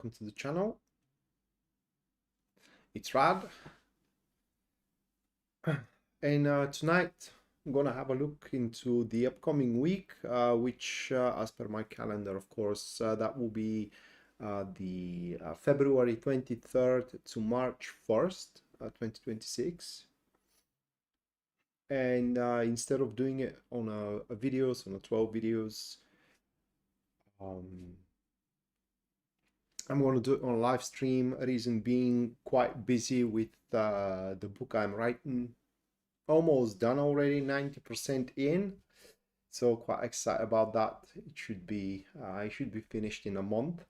welcome to the channel. It's Rad, and tonight I'm gonna have a look into the upcoming week, which, as per my calendar, of course, that will be the February 23rd to March 1st, 2026. And instead of doing it on a videos, on a 12 videos, I'm going to do it on live stream. Reason being, quite busy with the book I'm writing. Almost done already, 90% in. So quite excited about that. It should be, I should be finished in a month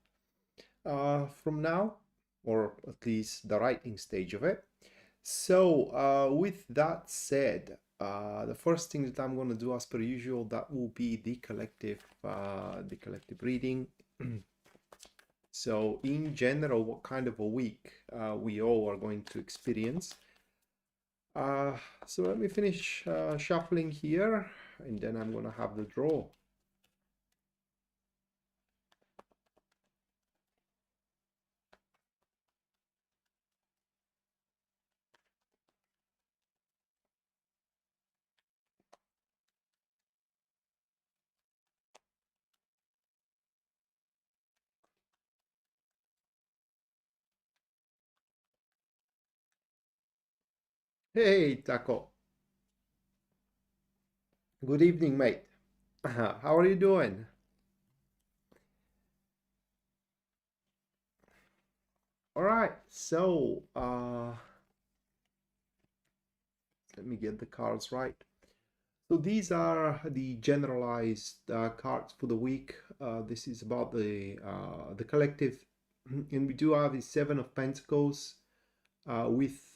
from now, or at least the writing stage of it. So with that said, the first thing that I'm going to do, as per usual, that will be the collective reading. So in general, what kind of a week we all are going to experience. So let me finish shuffling here, and then I'm gonna have the draw. Hey, Taco. Good evening, mate. How are you doing? All right, so let me get the cards right. So these are the generalized cards for the week. This is about the collective, and we do have the Seven of Pentacles with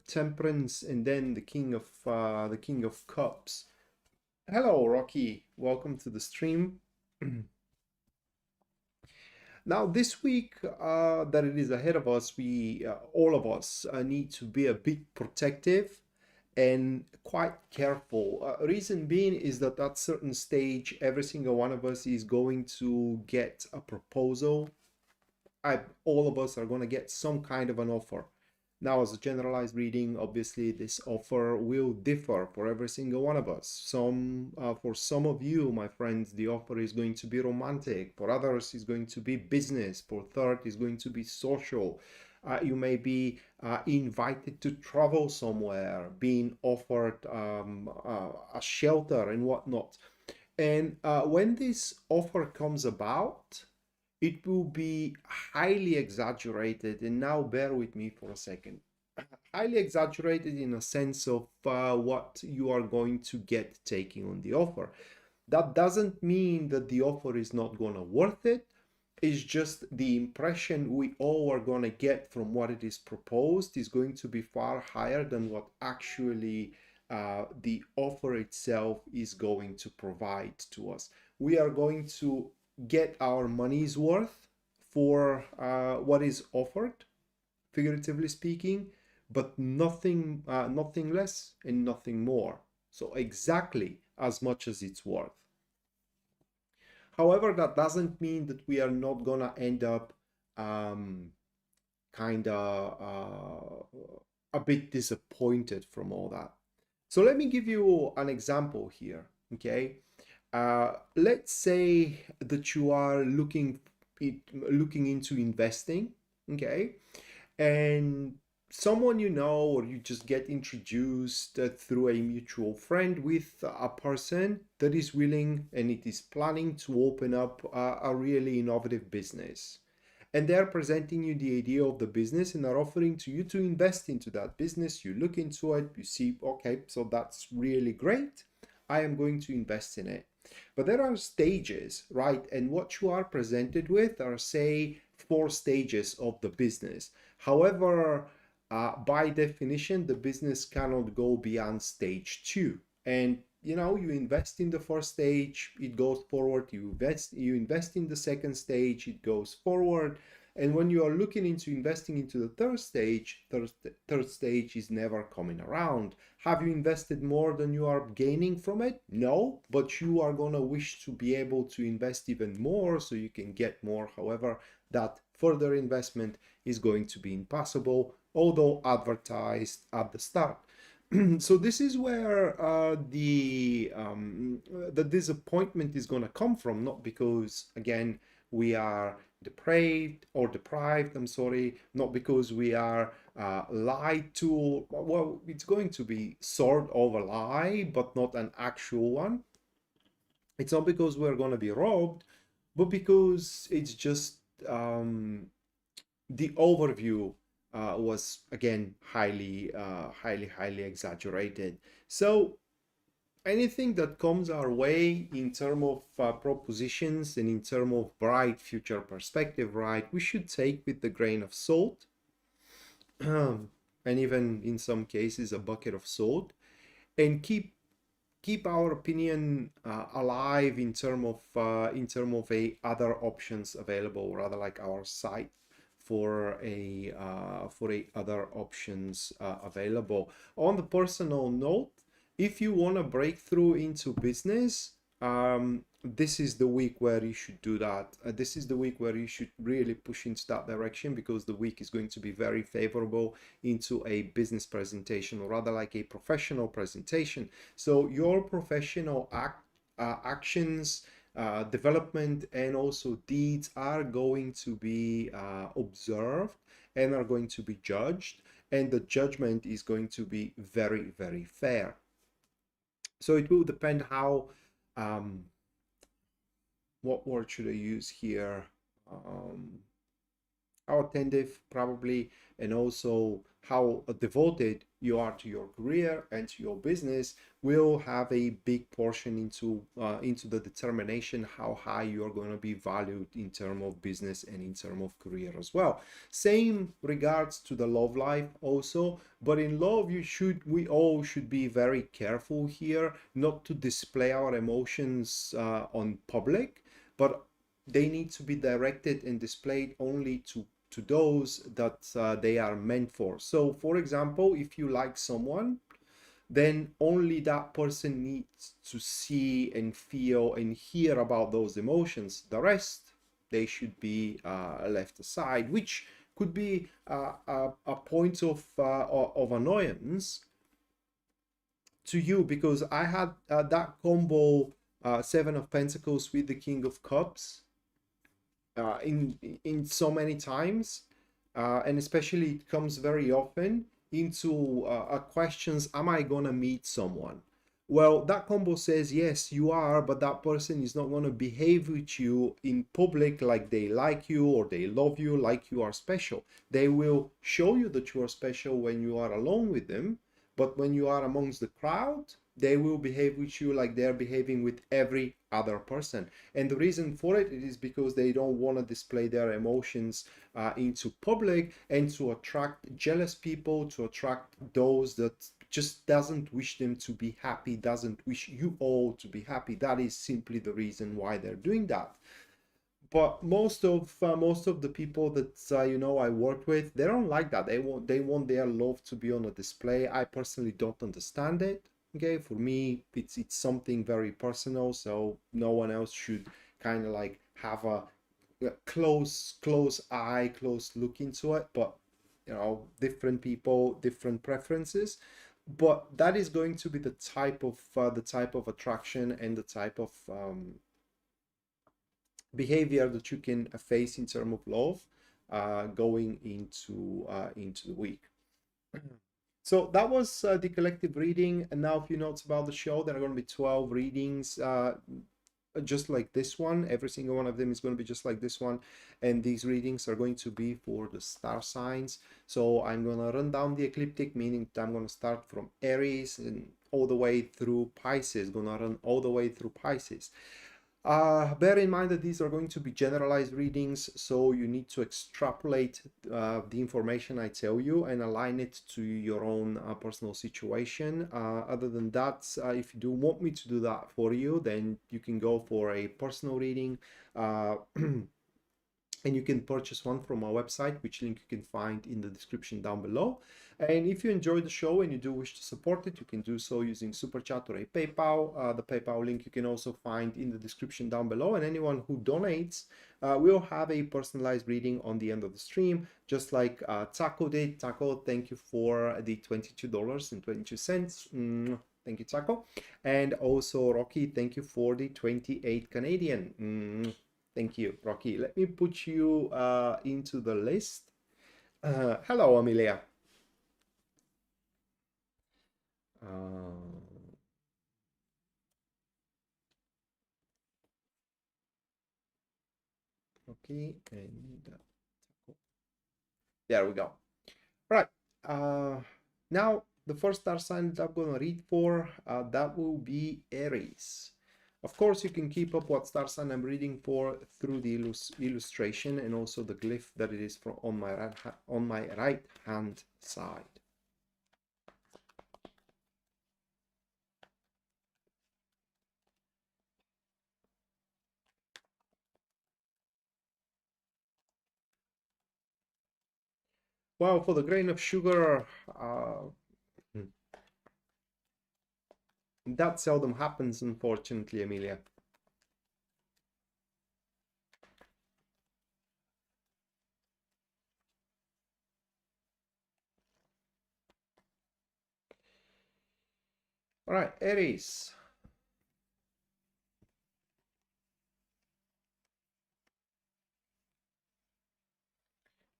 Temperance, and then the King of Cups. Hello, Rocky. Welcome to the stream. Now, this week that it is ahead of us, we all of us need to be a bit protective and quite careful. Reason being is that at certain stage, every single one of us is going to get a proposal. All of us are going to get some kind of an offer. Now, as a generalized reading, obviously this offer will differ for every single one of us. For some of you, my friends, the offer is going to be romantic. For others, it's going to be business. For third, it's going to be social. You may be invited to travel somewhere, being offered a shelter and whatnot. And when this offer comes about, it will be highly exaggerated. And now bear with me for a second. Highly exaggerated in a sense of what you are going to get taking on the offer. That doesn't mean that the offer is not going to worth it. It's just the impression we all are going to get from what it is proposed is going to be far higher than what actually the offer itself is going to provide to us. We are going to get our money's worth for what is offered, figuratively speaking, but nothing less and nothing more. So exactly as much as it's worth. However, that doesn't mean that we are not gonna end up kind of a bit disappointed from all that. So let me give you an example here, okay? Let's say that you are looking into investing, okay, and someone you know, or you just get introduced through a mutual friend with a person that is willing and it is planning to open up a really innovative business. And they're presenting you the idea of the business and are offering to you to invest into that business. You look into it, you see, okay, so that's really great. I am going to invest in it. But there are stages, right? And what you are presented with are, say, 4 stages of the business. However, by definition, the business cannot go beyond stage 2. And you invest in the first stage, it goes forward. You invest in the second stage, it goes forward. And when you are looking into investing into the third stage is never coming around. Have you invested more than you are gaining from it? No, but you are going to wish to be able to invest even more so you can get more. However, that further investment is going to be impossible, although advertised at the start. So this is where the disappointment is going to come from, not because, again, we are deprived, I'm sorry, not because we are lied to. Well, it's going to be sort of a lie, but not an actual one. It's not because we're going to be robbed, but because it's just the overview was, again, highly exaggerated. So anything that comes our way in terms of propositions and in terms of bright future perspective, right, we should take with a grain of salt, and even in some cases a bucket of salt, and keep our opinion alive in terms of a other options available, rather like our sight for a other options available. On the personal note, if you want to break through into business, this is the week where you should do that. This is the week where you should really push into that direction, because the week is going to be very favorable into a business presentation, or rather like a professional presentation. So your professional actions, development, and also deeds are going to be observed and are going to be judged, and the judgment is going to be very fair. So it will depend how, what word should I use here? How attentive, probably, and also how devoted you are to your career and to your business will have a big portion into the determination how high you're going to be valued in terms of business and in terms of career as well. Same regards to the love life also, but in love we all should be very careful here not to display our emotions on public, but they need to be directed and displayed only to those that they are meant for. So for example, if you like someone, then only that person needs to see and feel and hear about those emotions. The rest, they should be left aside, which could be a point of annoyance to you, because I had that combo, Seven of Pentacles with the King of Cups, in so many times, and especially it comes very often into questions: am I gonna meet someone? Well, that combo says yes, you are, but that person is not going to behave with you in public like they like you or they love you, like you are special. They will show you that you are special when you are alone with them, but when you are amongst the crowd, they will behave with you like they're behaving with every other person. And the reason for it is because they don't want to display their emotions into public, and to attract jealous people, to attract those that just doesn't wish them to be happy, doesn't wish you all to be happy. That is simply the reason why they're doing that. But most of the people that I work with, they don't like that. They want their love to be on a display. I personally don't understand it. Okay, for me, it's something very personal, so no one else should kind of like have a close eye, close look into it. But different people, different preferences. But that is going to be the type of attraction and the type of behavior that you can face in terms of love going into the week. So that was the collective reading. And now a few notes about the show. There are going to be 12 readings just like this one. Every single one of them is going to be just like this one, and these readings are going to be for the star signs. So I'm going to run down the ecliptic, meaning I'm going to start from Aries and all the way through Pisces. Going to run all the way through Pisces. Bear in mind that these are going to be generalized readings, so you need to extrapolate the information I tell you and align it to your own personal situation. Other than that, if you do want me to do that for you, then you can go for a personal reading. and you can purchase one from our website, which link you can find in the description down below. And if you enjoy the show and you do wish to support it, you can do so using Super Chat or a PayPal. The PayPal link you can also find in the description down below. And anyone who donates will have a personalized reading on the end of the stream, just like Taco did. Taco, thank you for the $22.22. Thank you, Taco. And also Rocky, thank you for the 28 Canadian. Thank you, Rocky. Let me put you into the list. Hello, Amelia. Okay, and there we go. Right. Now, the first star sign that I'm going to read for, that will be Aries. Of course, you can keep up what star sign I'm reading for through the illustration and also the glyph that it is from on my right hand side. Well, for the grain of sugar, that seldom happens, unfortunately, Amelia. All right, Aries.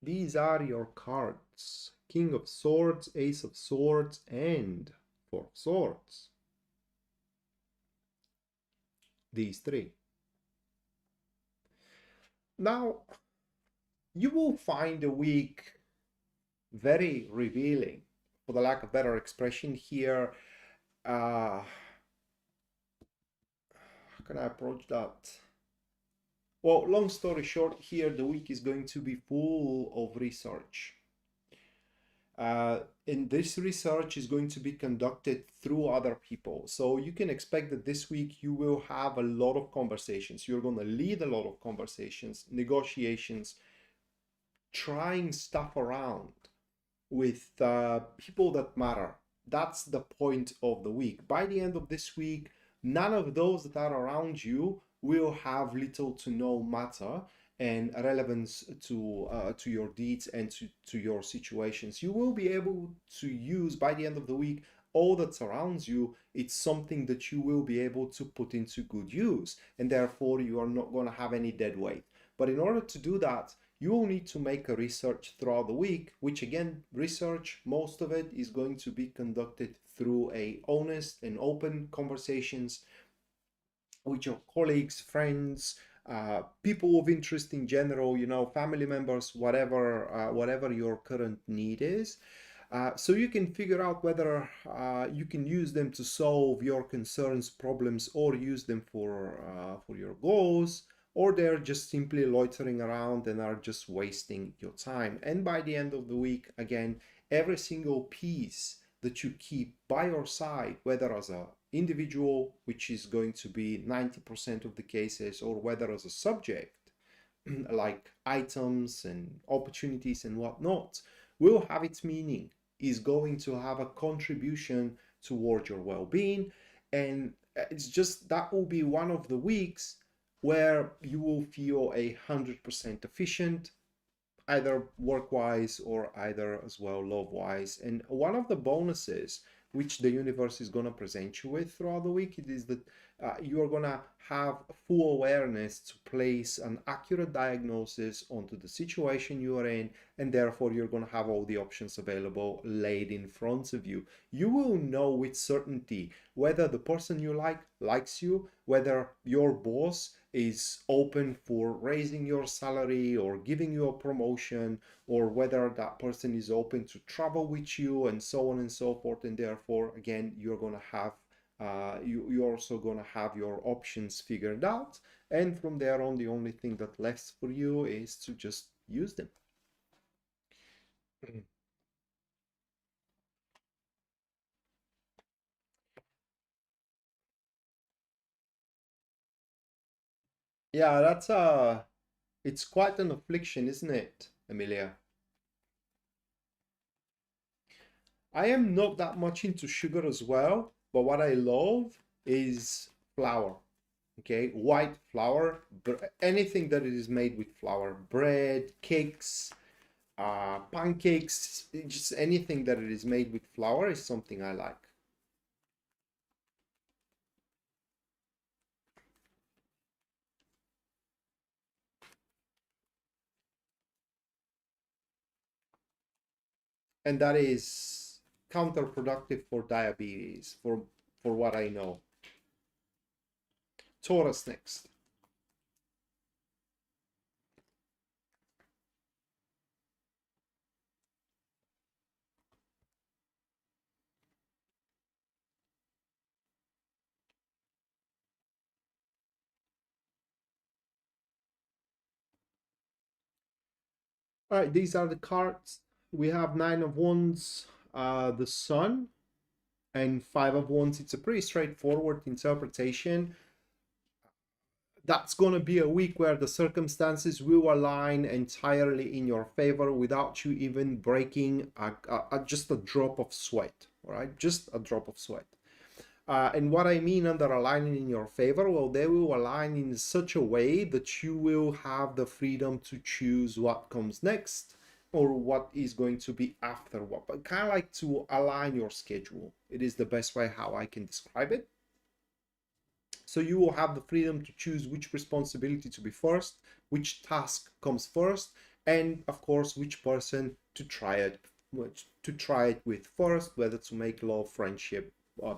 These are your cards. King of Swords, Ace of Swords, and Four of Swords. These three. Now, you will find the week very revealing, for the lack of better expression here. How can I approach that? Well, long story short here, the week is going to be full of research. And this research is going to be conducted through other people. So you can expect that this week you will have a lot of conversations. You're going to lead a lot of conversations, negotiations, trying stuff around with people that matter. That's the point of the week. By the end of this week, none of those that are around you will have little to no matter and relevance to your deeds and to your situations. You will be able to use by the end of the week all that surrounds you. It's something that you will be able to put into good use, and therefore you are not going to have any dead weight. But in order to do that, you will need to make a research throughout the week, which again, research, most of it is going to be conducted through a honest and open conversations with your colleagues, friends, people of interest in general, you know, family members, whatever your current need is. So you can figure out whether you can use them to solve your concerns, problems, or use them for your goals, or they're just simply loitering around and are just wasting your time. And by the end of the week, again, every single piece that you keep by your side, whether as an individual, which is going to be 90% of the cases, or whether as a subject, like items and opportunities and whatnot, will have its meaning, is going to have a contribution toward your well-being. And it's just that will be one of the weeks where you will feel 100% efficient, either work-wise or either as well love-wise. And one of the bonuses which the universe is going to present you with throughout the week, it is that you are going to have full awareness to place an accurate diagnosis onto the situation you are in, and therefore you're going to have all the options available laid in front of you. You will know with certainty whether the person you likes you, whether your boss is open for raising your salary or giving you a promotion, or whether that person is open to travel with you, and so on and so forth. And therefore, again, you're going to have you're also going to have your options figured out, and from there on, the only thing that left for you is to just use them. Yeah, that's It's quite an affliction, isn't it, Emilia? I am not that much into sugar as well, but what I love is flour. Okay, white flour, anything that it is made with flour, bread, cakes, pancakes, just anything that it is made with flour is something I like. And that is counterproductive for diabetes, for what I know. Taurus next. All right, these are the cards. We have Nine of Wands, the Sun, and Five of Wands. It's a pretty straightforward interpretation. That's going to be a week where the circumstances will align entirely in your favor without you even breaking just a drop of sweat. All right, just a drop of sweat. And what I mean under aligning in your favor, well, they will align in such a way that you will have the freedom to choose what comes next or what is going to be after what. But kind of like to align your schedule. It is the best way how I can describe it. So you will have the freedom to choose which responsibility to be first, which task comes first, and of course, which person to try it with first, whether to make love, friendship,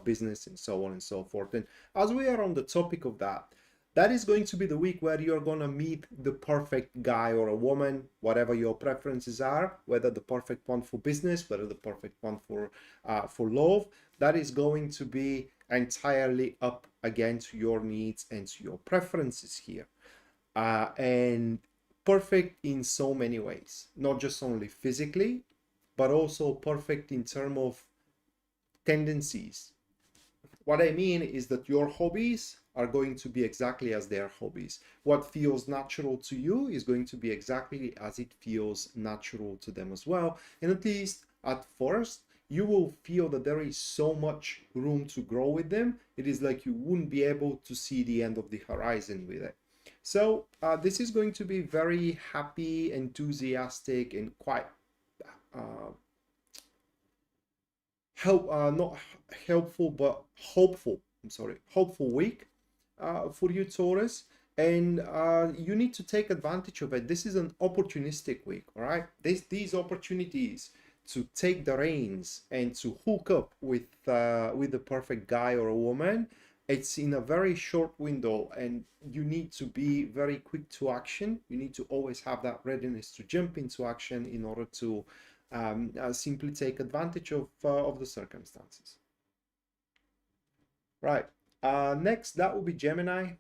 business, and so on and so forth. And as we are on the topic of that, that is going to be the week where you're going to meet the perfect guy or a woman, whatever your preferences are, whether the perfect one for business, whether the perfect one for love. That is going to be entirely up again to your needs and to your preferences here. And perfect in so many ways, not just only physically, but also perfect in terms of tendencies. What I mean is that your hobbies are going to be exactly as their hobbies. What feels natural to you is going to be exactly as it feels natural to them as well. And at least at first, you will feel that there is so much room to grow with them. It is like you wouldn't be able to see the end of the horizon with it. So this is going to be very happy, enthusiastic, and quite uh, not helpful, but hopeful. I'm sorry, hopeful week for you, Taurus. And you need to take advantage of it. This is an opportunistic week, all right? These opportunities to take the reins and to hook up with the perfect guy or a woman, it's in a very short window, and you need to be very quick to action. You need to always have that readiness to jump into action in order to simply take advantage of the circumstances. Right. Next, that will be Gemini.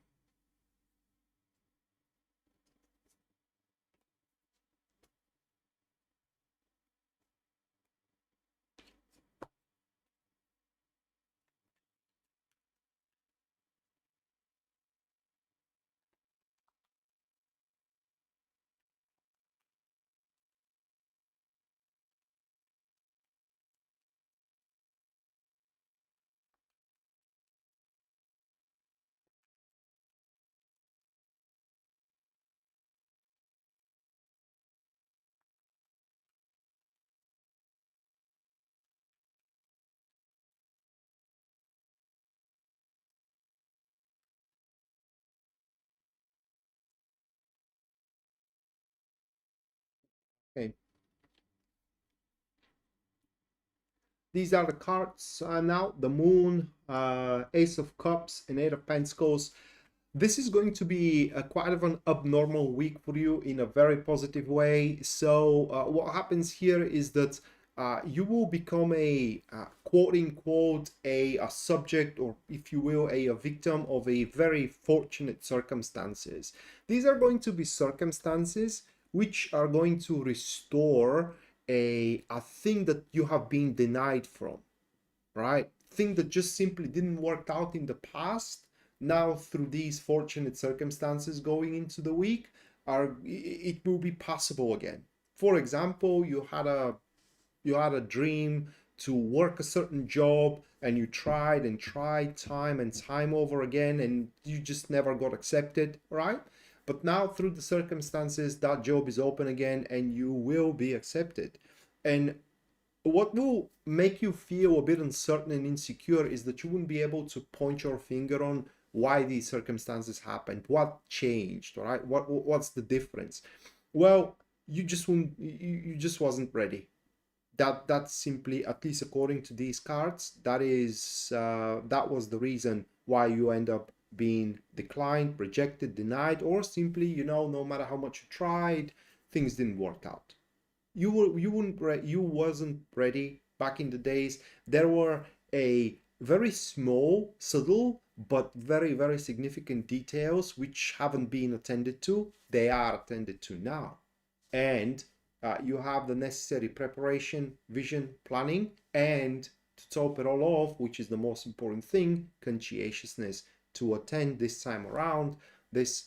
Okay. These are the cards now. The Moon, Ace of Cups, and Eight of Pentacles. This is going to be quite of an abnormal week for you in a very positive way. So what happens here is that you will become a quote unquote a subject, or if you will, a victim of a very fortunate circumstances. These are going to be circumstances which are going to restore a thing that you have been denied from, right? Thing that just simply didn't work out in the past. Now, through these fortunate circumstances going into the week, it will be possible again. For example, you had a dream to work a certain job, and you tried and tried time and time over again, and you just never got accepted, right? But now through the circumstances, that job is open again and you will be accepted. And what will make you feel a bit uncertain and insecure is that you wouldn't be able to point your finger on why these circumstances happened, what changed, right? What's the difference? Well, you just wouldn't, you just wasn't ready. That's simply, at least according to these cards, that was the reason why you end up being declined, rejected, denied, or simply, no matter how much you tried, things didn't work out. You wasn't ready back in the days. There were a very small, subtle, but very, very significant details which haven't been attended to. They are attended to now. And you have the necessary preparation, vision, planning, and to top it all off, which is the most important thing, conscientiousness to attend this time around, this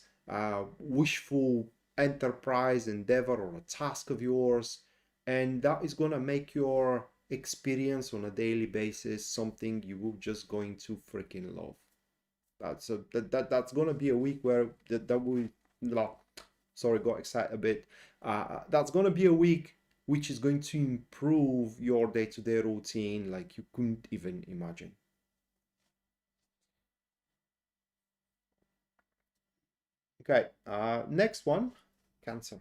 wishful enterprise, endeavor, or a task of yours. And that is going to make your experience on a daily basis something you will just going to freaking love. That's going to be a week where that will, sorry, got excited a bit. That's going to be a week which is going to improve your day-to-day routine like you couldn't even imagine. Okay, next one, Cancer.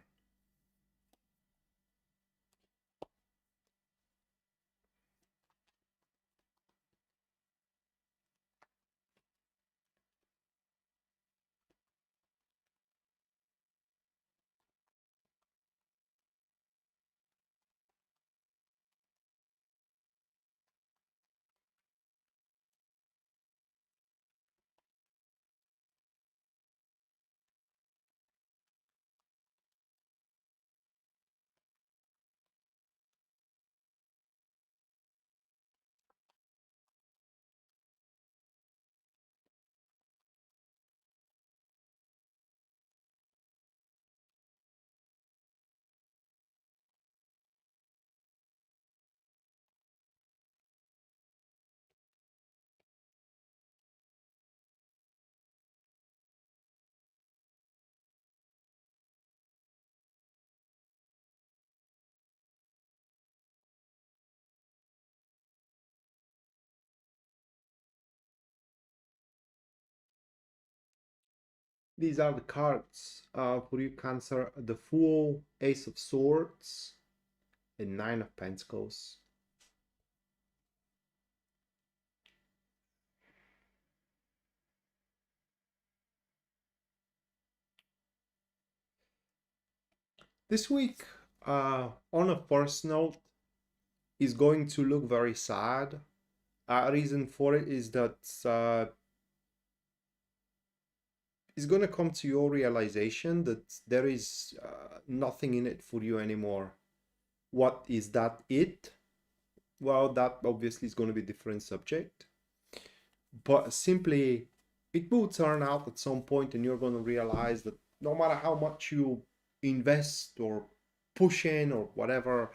These are the cards for you, Cancer: the Fool, Ace of Swords, and Nine of Pentacles. This week, on a first note, is going to look very sad. Reason for it is that it's going to come to your realization that there is nothing in it for you anymore. What is that it? Well, that obviously is going to be a different subject. But simply, it will turn out at some point and you're going to realize that no matter how much you invest or push in or whatever,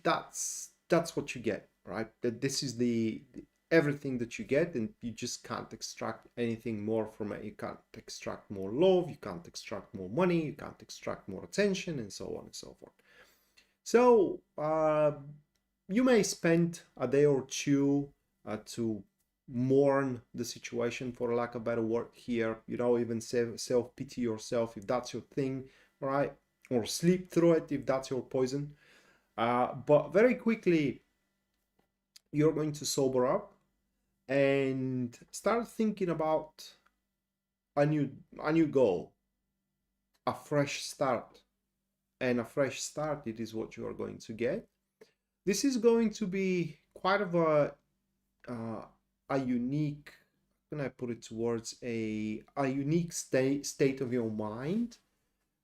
that's what you get, right? That this is the everything that you get, and you just can't extract anything more from it. You can't extract more love, you can't extract more money, you can't extract more attention, and so on and so forth. So you may spend a day or two to mourn the situation, for lack of a better word here, even self-pity yourself if that's your thing, right? Or sleep through it if that's your poison. But very quickly, you're going to sober up and start thinking about a new goal, a fresh start. And a fresh start, it is what you are going to get. This is going to be quite of a unique, how can I put it, towards a unique state of your mind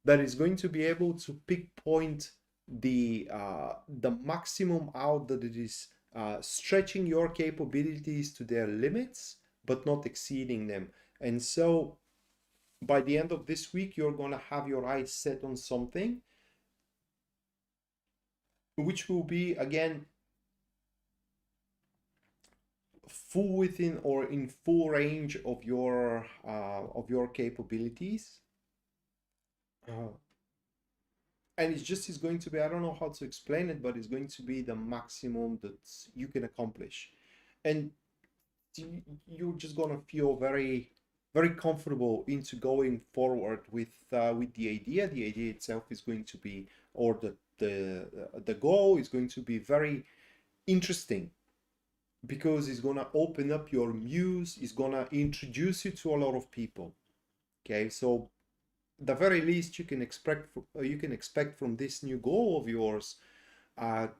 that is going to be able to pinpoint the maximum out that it is stretching your capabilities to their limits, but not exceeding them. And so by the end of this week, you're going to have your eyes set on something, which will be, again, full within or in full range of your capabilities. And it's just is going to be, I don't know how to explain it, but it's going to be the maximum that you can accomplish. And you're just gonna feel very, very comfortable into going forward with the idea. The idea itself is going to be, or the goal is going to be very interesting, because it's gonna open up your muse, it's gonna introduce you to a lot of people. Okay, so the very least you can expect from this new goal of yours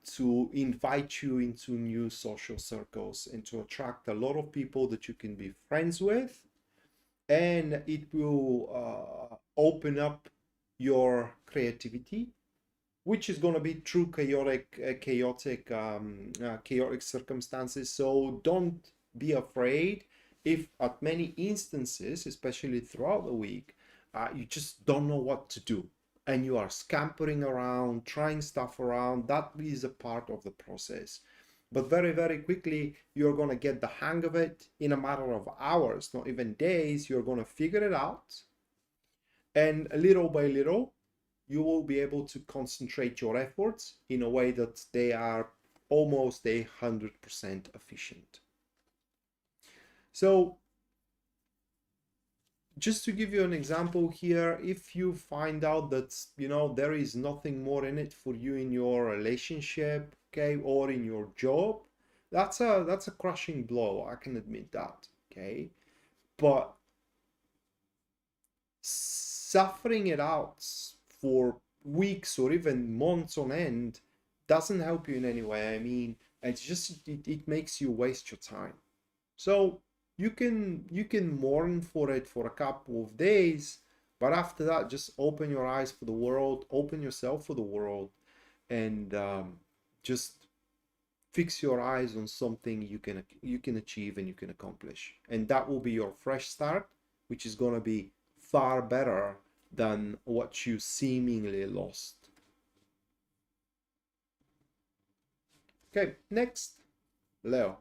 to invite you into new social circles and to attract a lot of people that you can be friends with, and it will open up your creativity, which is going to be through chaotic circumstances. So don't be afraid if at many instances, especially throughout the week, you just don't know what to do and you are scampering around, trying stuff around. That is a part of the process. But very, very quickly, you're going to get the hang of it in a matter of hours, not even days. You're going to figure it out. And little by little, you will be able to concentrate your efforts in a way that they are almost 100% efficient. So just to give you an example here, if you find out that, there is nothing more in it for you in your relationship, okay, or in your job, that's a crushing blow. I can admit that, okay? But suffering it out for weeks or even months on end doesn't help you in any way. I mean, it's just it makes you waste your time. So you can mourn for it for a couple of days, but after that, just open your eyes for the world, open yourself for the world, and just fix your eyes on something you can achieve and you can accomplish, and that will be your fresh start, which is going to be far better than what you seemingly lost. Okay, next, Leo.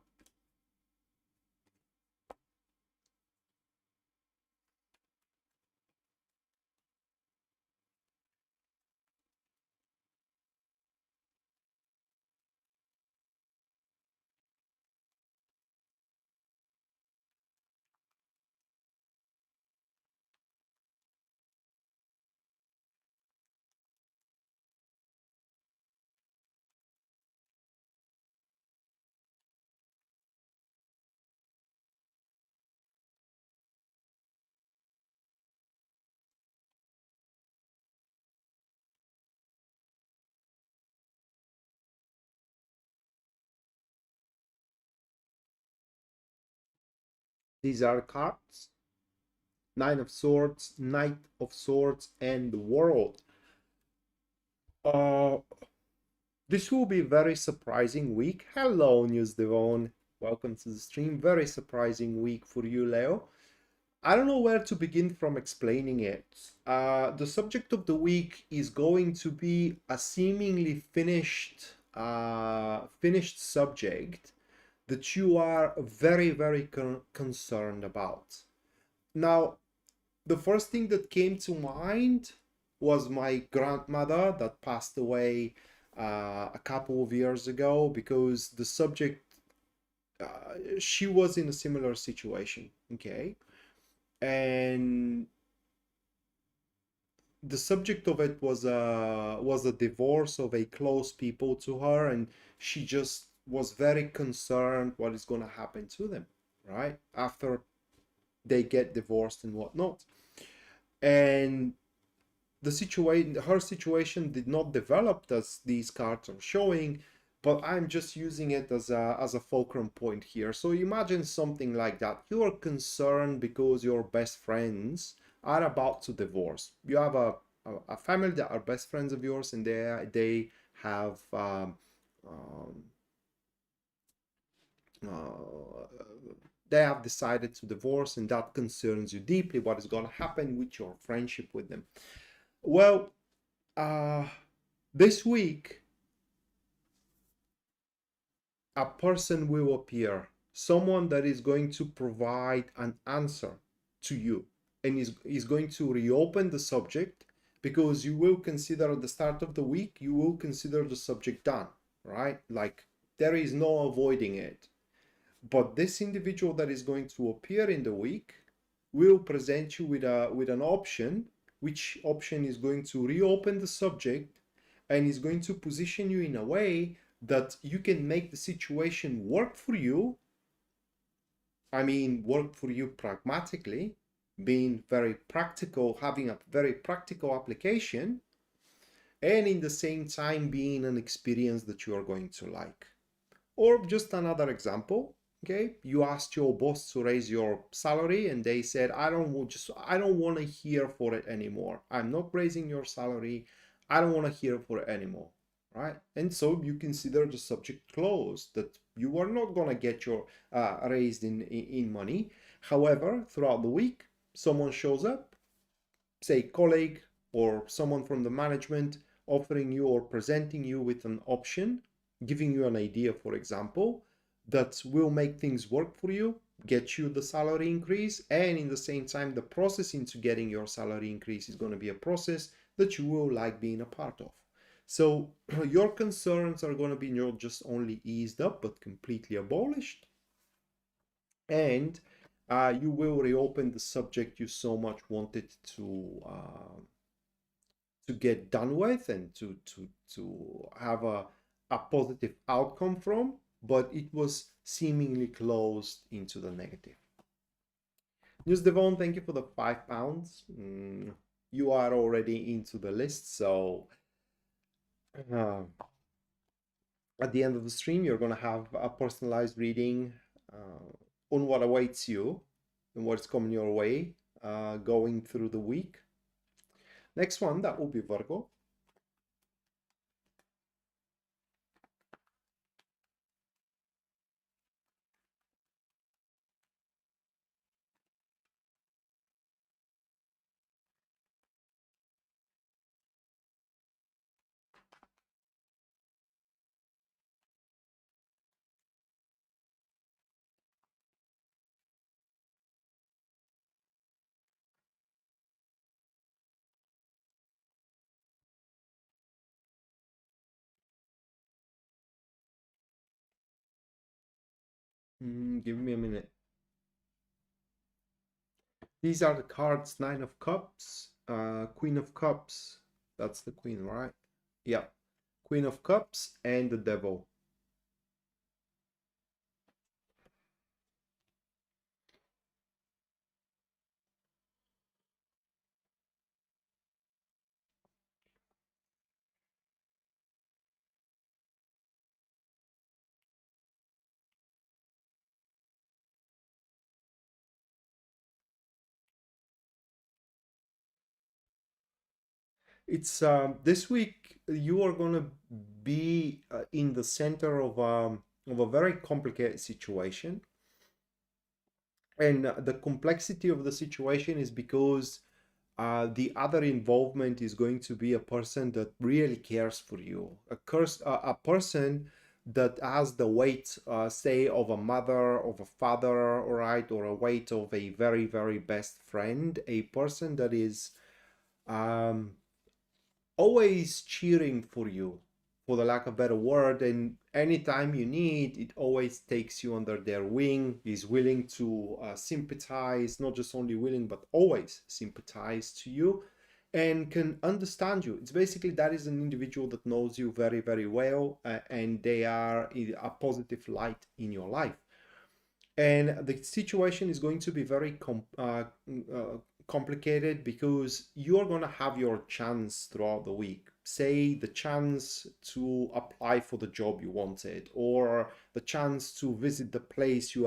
These are cards: Nine of Swords, Knight of Swords, and the World. Uh, this will be a very surprising week. Hello, News Devon. Welcome to the stream. Very surprising week for you, Leo. I don't know where to begin from explaining it. The subject of the week is going to be a seemingly finished subject that you are very, very concerned about. Now, the first thing that came to mind was my grandmother that passed away a couple of years ago, because the subject, she was in a similar situation, okay? And the subject of it was a divorce of a close people to her, and she just was very concerned what is going to happen to them, right, after they get divorced and whatnot. And her situation did not develop as these cards are showing, but I'm just using it as a fulcrum point here. So imagine something like that. You are concerned because your best friends are about to divorce. You have a family that are best friends of yours, and they have uh, they have decided to divorce, and that concerns you deeply. What is going to happen with your friendship with them? Well, this week, a person will appear, someone that is going to provide an answer to you, and is going to reopen the subject, because you will consider at the start of the week, you will consider the subject done, right? Like, there is no avoiding it. But this individual that is going to appear in the week will present you with an option, which option is going to reopen the subject and is going to position you in a way that you can make the situation work for you. I mean, work for you pragmatically, being very practical, having a very practical application, and in the same time being an experience that you are going to like. Or just another example, okay, you asked your boss to raise your salary and they said, I don't want to hear for it anymore. I'm not raising your salary. I don't want to hear for it anymore, right? And so you consider the subject closed, that you are not going to get your raised in money. However, throughout the week, someone shows up, say colleague or someone from the management, offering you or presenting you with an option, giving you an idea, for example, that will make things work for you, get you the salary increase, and in the same time, the process into getting your salary increase is going to be a process that you will like being a part of. So your concerns are going to be not just only eased up, but completely abolished. And you will reopen the subject you so much wanted to get done with and to have a positive outcome from, but it was seemingly closed into the negative. News Devon, thank you for the £5. You are already into the list, so uh, at the end of the stream, you're going to have a personalized reading on what awaits you and what's coming your way going through the week. Next one, that will be Virgo. Give me a minute. These are the cards: Nine of Cups, Queen of Cups. That's the Queen, right? Yeah. Queen of Cups and the Devil. It's this week you are gonna be in the center of a very complicated situation, and the complexity of the situation is because the other involvement is going to be a person that really cares for you, a person that has the weight, say, of a mother, of a father, all right, or a weight of a very, very best friend, a person that is um, always cheering for you, for the lack of a better word, and anytime you need, it always takes you under their wing, is willing to sympathize, not just only willing, but always sympathize to you and can understand you. It's basically that is an individual that knows you very, very well, and they are a positive light in your life. And the situation is going to be very complicated, because you're going to have your chance throughout the week. Say the chance to apply for the job you wanted, or the chance to visit the place you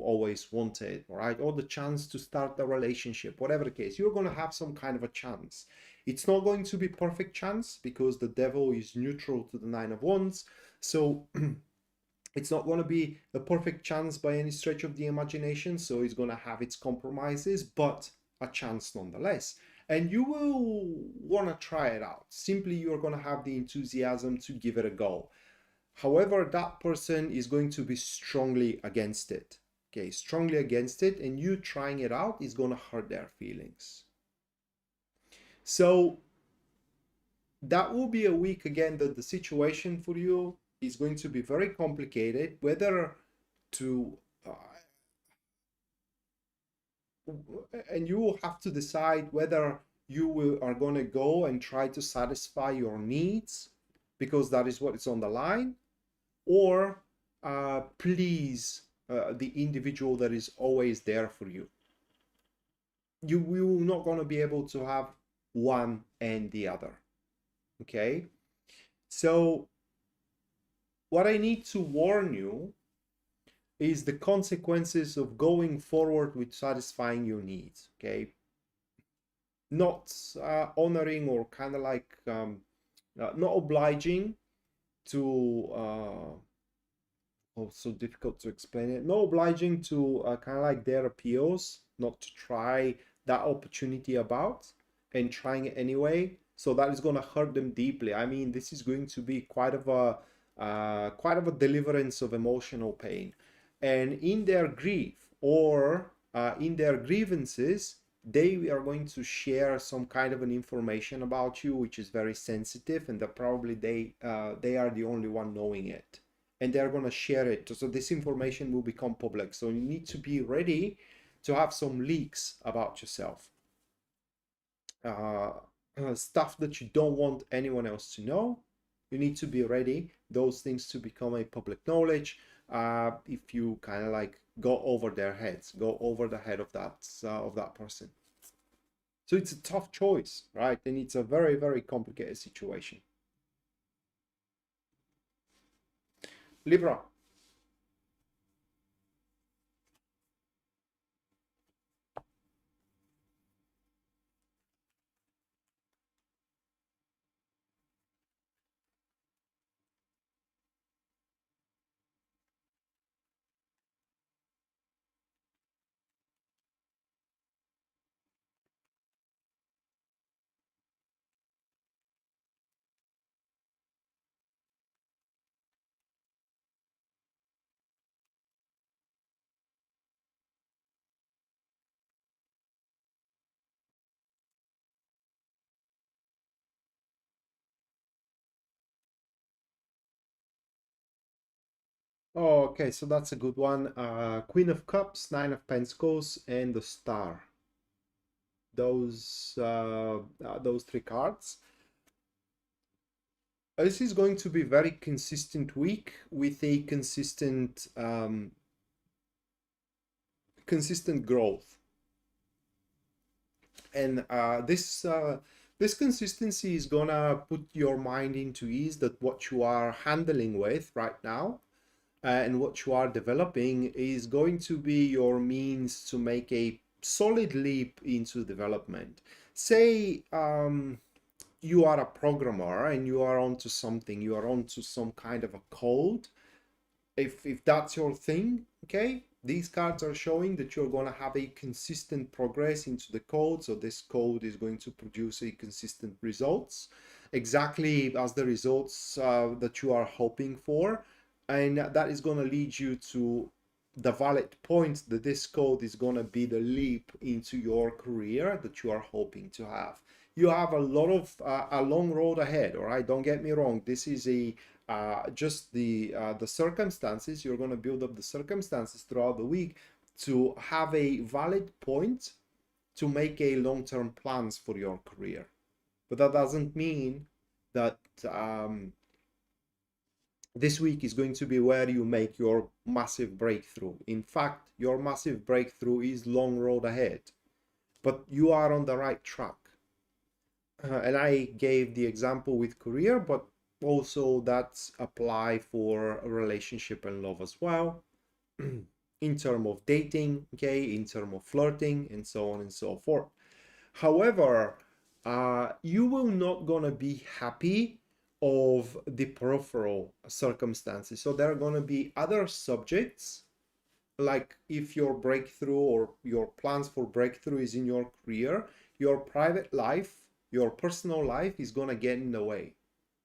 always wanted, right? Or the chance to start a relationship, whatever the case, you're going to have some kind of a chance. It's not going to be perfect chance, because the Devil is neutral to the Nine of Wands. So It's not going to be the perfect chance by any stretch of the imagination, so it's going to have its compromises, but a chance nonetheless. And you will want to try it out. Simply, you're going to have the enthusiasm to give it a go. However, that person is going to be strongly against it. Okay, strongly against it, and you trying it out is going to hurt their feelings. So that will be a week again that the situation for you is going to be very complicated, whether to and you will have to decide whether are going to go and try to satisfy your needs because that is what is on the line, or please the individual that is always there for you. You will not going to be able to have one and the other. Okay, so what I need to warn you is the consequences of going forward with satisfying your needs. Okay, not honoring or kind of like not obliging to so difficult to explain it, not obliging to kind of like their appeals, not to try that opportunity about and trying it anyway. So that is going to hurt them deeply. I mean, this is going to be quite of a deliverance of emotional pain, and in their grief or in their grievances, they are going to share some kind of an information about you which is very sensitive, and that probably they are the only one knowing it, and they're going to share it. So this information will become public, so you need to be ready to have some leaks about yourself, stuff that you don't want anyone else to know. You need to be ready those things to become a public knowledge if you kind of like go over their heads, go over the head of that person. So it's a tough choice, right? And it's a very, very complicated situation. Libra. Oh, okay, so that's a good one. Queen of Cups, Nine of Pentacles, and the Star. Those three cards. This is going to be very consistent week with a consistent growth, and this consistency is gonna put your mind into ease that what you are handling with right now and what you are developing is going to be your means to make a solid leap into development. Say you are a programmer and you are onto something, you are onto some kind of a code. If that's your thing, okay, these cards are showing that you're going to have a consistent progress into the code. So this code is going to produce a consistent results, exactly as the results that you are hoping for, and that is going to lead you to the valid point that this code is going to be the leap into your career that you are hoping to have. You have a lot of a long road ahead, all right? Don't get me wrong. This is a just the circumstances. You're going to build up the circumstances throughout the week to have a valid point to make a long-term plans for your career. But that doesn't mean that this week is going to be where you make your massive breakthrough. In fact, your massive breakthrough is long road ahead, but you are on the right track. And I gave the example with career, but also that's apply for a relationship and love as well. In terms of dating, okay, in terms of flirting, and so on and so forth. However, you will not gonna be happy of the peripheral circumstances. So there are going to be other subjects, like if your breakthrough or your plans for breakthrough is in your career, your private life, your personal life is going to get in the way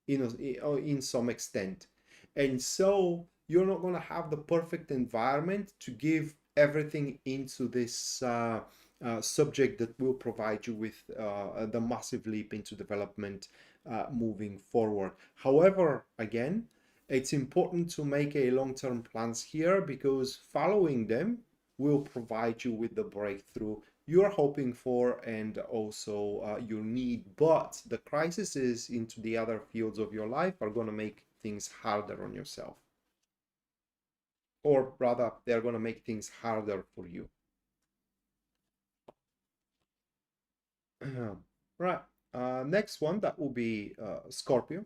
in some extent. And so you're not going to have the perfect environment to give everything into this subject that will provide you with the massive leap into development moving forward. However, again, it's important to make a long-term plans here, because following them will provide you with the breakthrough you're hoping for and also you need. But the crises into the other fields of your life are going to make things harder on yourself, or rather they're going to make things harder for you. Right. Next one, that will be Scorpio.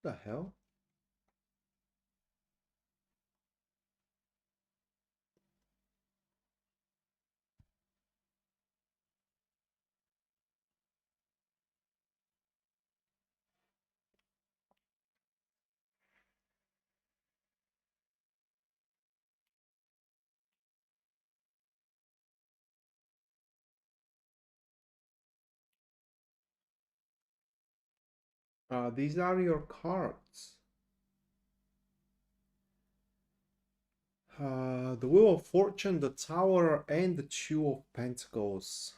What the hell? These are your cards. The Wheel of Fortune, the Tower, and the Two of Pentacles.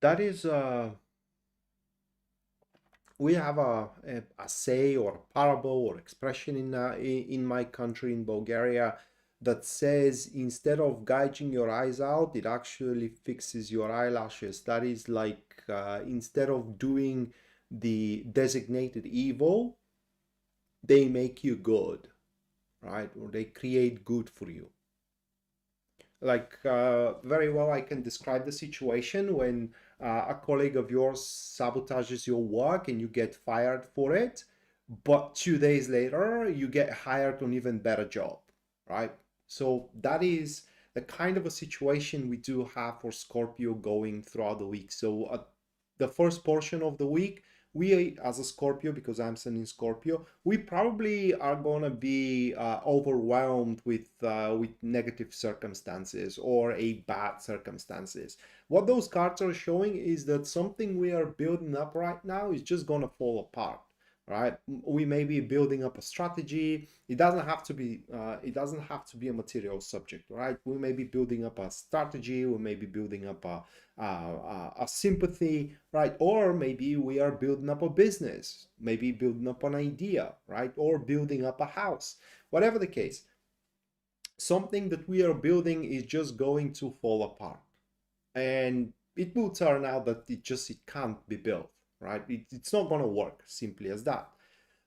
That is we have a say or a parable or expression in my country, in Bulgaria, that says instead of gouging your eyes out, it actually fixes your eyelashes. That is like instead of doing the designated evil, they make you good, right? Or they create good for you. Like very well, I can describe the situation when a colleague of yours sabotages your work and you get fired for it, but 2 days later you get hired on even better job, right? So that is the kind of a situation we do have for Scorpio going throughout the week. So the first portion of the week, we as a Scorpio, because I'm Sun in Scorpio, we probably are gonna be overwhelmed with negative circumstances or a bad circumstances. What those cards are showing is that something we are building up right now is just gonna fall apart. Right, we may be building up a strategy. It doesn't have to be a material subject, right? We may be building up a strategy, we may be building up a sympathy, right? Or maybe we are building up a business, maybe building up an idea, right? Or building up a house. Whatever the case, something that we are building is just going to fall apart, and it will turn out that it can't be built, right? It's not going to work, simply as that.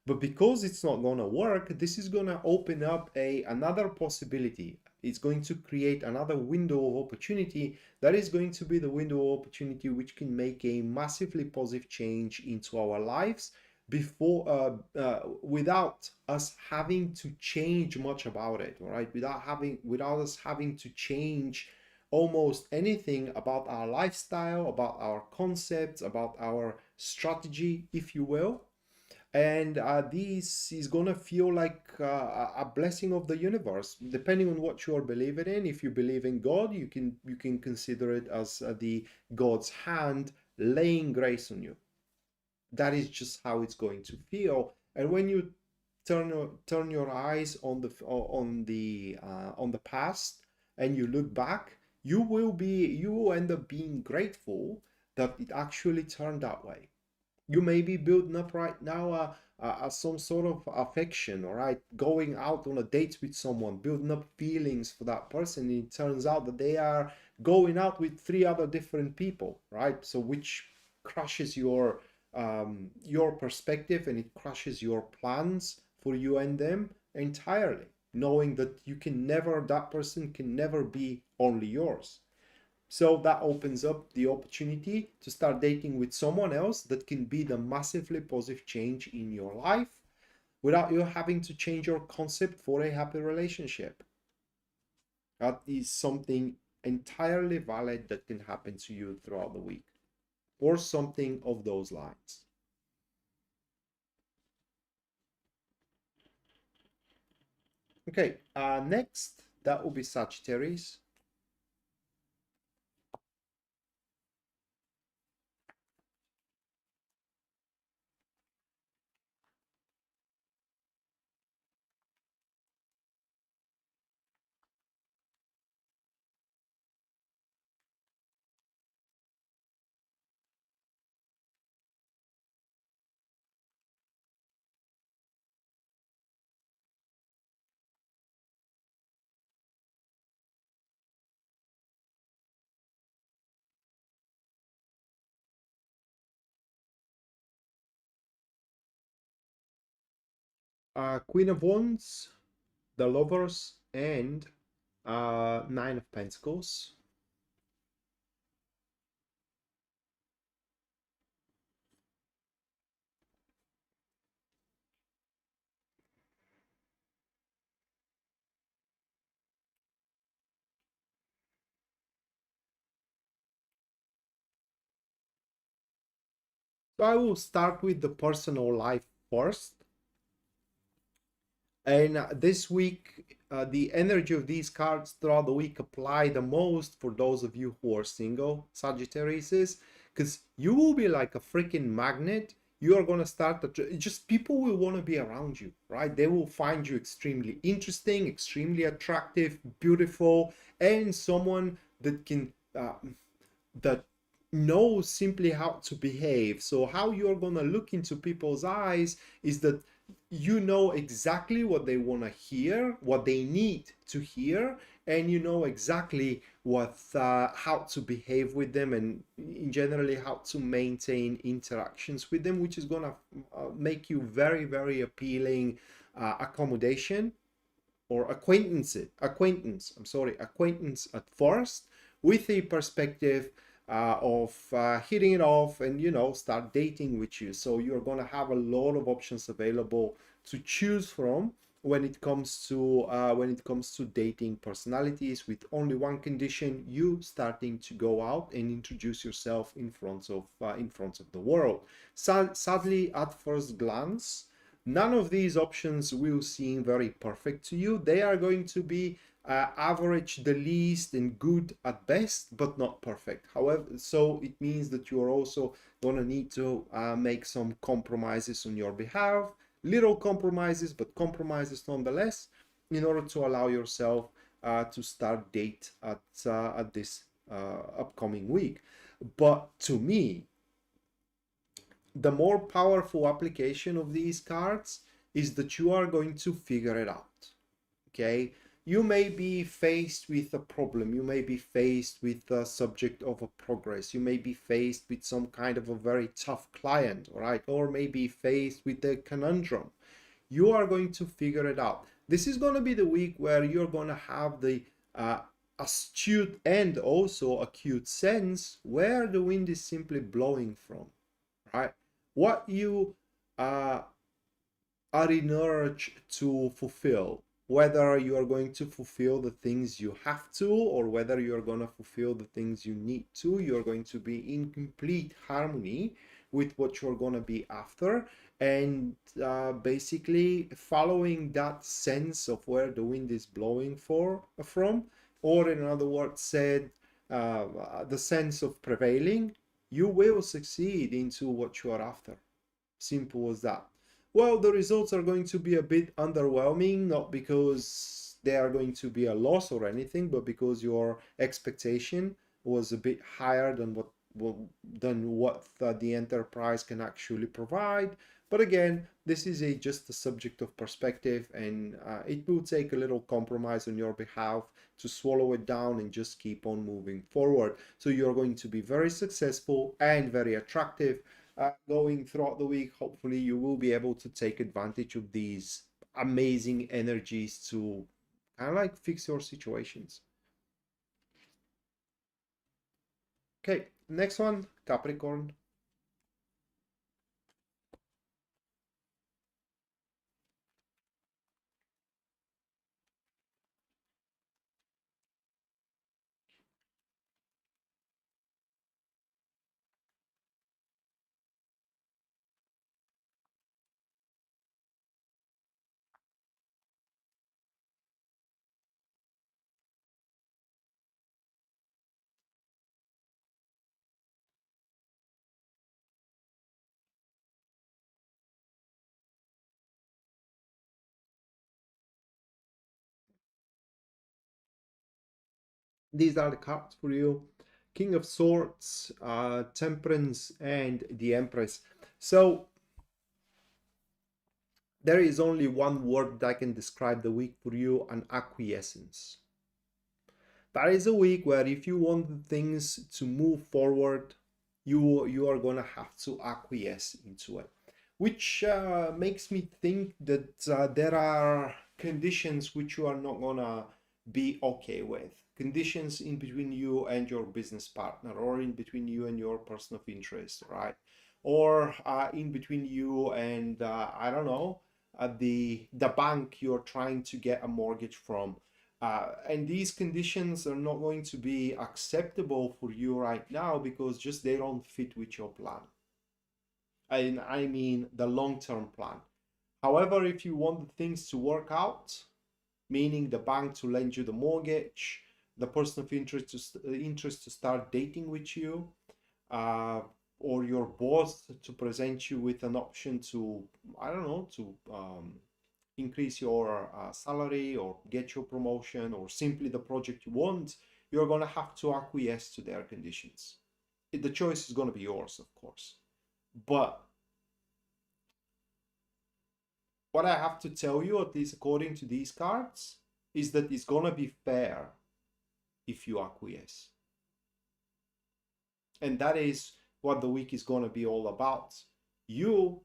But because it's not going to work, this is going to open up another possibility. It's going to create another window of opportunity. That is going to be the window of opportunity which can make a massively positive change into our lives before without us having to change much about it, right? Without us having to change almost anything about our lifestyle, about our concepts, about our strategy, if you will. And this is gonna feel like a blessing of the universe, depending on what you are believing in. If you believe in God, you can consider it as the God's hand laying grace on you. That is just how it's going to feel. And when you turn your eyes on the past and you look back, you will end up being grateful that it actually turned that way. You may be building up right now some sort of affection, all right, going out on a date with someone, building up feelings for that person. It turns out that they are going out with three other different people, right? So which crushes your perspective, and it crushes your plans for you and them entirely, knowing that that person can never be only yours. So that opens up the opportunity to start dating with someone else that can be the massively positive change in your life without you having to change your concept for a happy relationship. That is something entirely valid that can happen to you throughout the week, or something of those lines. Okay, next, that will be Sagittarius. Queen of Wands, the Lovers, and Nine of Pentacles. So I will start with the personal life first. And this week, the energy of these cards throughout the week apply the most for those of you who are single, Sagittarius, because you will be like a freaking magnet. You are going to start just people will want to be around you, right? They will find you extremely interesting, extremely attractive, beautiful, and someone that can that knows simply how to behave. So how you're going to look into people's eyes is that you know exactly what they want to hear, what they need to hear, and you know exactly what how to behave with them, and in generally how to maintain interactions with them, which is going to make you very, very appealing accommodation or acquaintance at first, with a perspective of hitting it off and start dating with you. So you're going to have a lot of options available to choose from when it comes to dating personalities, with only one condition: you starting to go out and introduce yourself in front of the world. Sadly, at first glance, none of these options will seem very perfect to you. They are going to be average, the least, and good at best, but not perfect. However, so it means that you're also going to need to make some compromises on your behalf, little compromises, but compromises nonetheless, in order to allow yourself to start date at this upcoming week. But to me, the more powerful application of these cards is that you are going to figure it out. Okay, you may be faced with a problem, you may be faced with a subject of a progress, you may be faced with some kind of a very tough client, all right, or maybe faced with a conundrum. You are going to figure it out. This is going to be the week where you're going to have the astute and also acute sense where the wind is simply blowing from, right? What you uh, are in urge to fulfill, whether you are going to fulfill the things you have to, or whether you're going to fulfill the things you need to. You're going to be in complete harmony with what you're going to be after, and basically following that sense of where the wind is blowing from, or in other words said, the sense of prevailing. You will succeed into what you are after. Simple as that. Well, the results are going to be a bit underwhelming, not because they are going to be a loss or anything, but because your expectation was a bit higher than than what the enterprise can actually provide. But again, this is just a subject of perspective, and it will take a little compromise on your behalf to swallow it down and just keep on moving forward. So you're going to be very successful and very attractive going throughout the week. Hopefully you will be able to take advantage of these amazing energies to kind of like fix your situations. Okay, next one, Capricorn. These are the cards for you. King of Swords, Temperance, and the Empress. So there is only one word that can describe the week for you, an acquiescence. That is a week where if you want things to move forward, you are gonna have to acquiesce into it, which makes me think that there are conditions which you are not gonna be okay with. Conditions in between you and your business partner, or in between you and your person of interest, right? Or in between you and I don't know, the bank you're trying to get a mortgage from. And these conditions are not going to be acceptable for you right now because just they don't fit with your plan. And I mean the long-term plan. However, if you want the things to work out, meaning the bank to lend you the mortgage, the person of interest to start dating with you, or your boss to present you with an option to, I don't know, to increase your salary or get your promotion or simply the project you want, you're going to have to acquiesce to their conditions. The choice is going to be yours, of course. But what I have to tell you, at least according to these cards, is that it's going to be fair if you acquiesce. And that is what the week is going to be all about. You,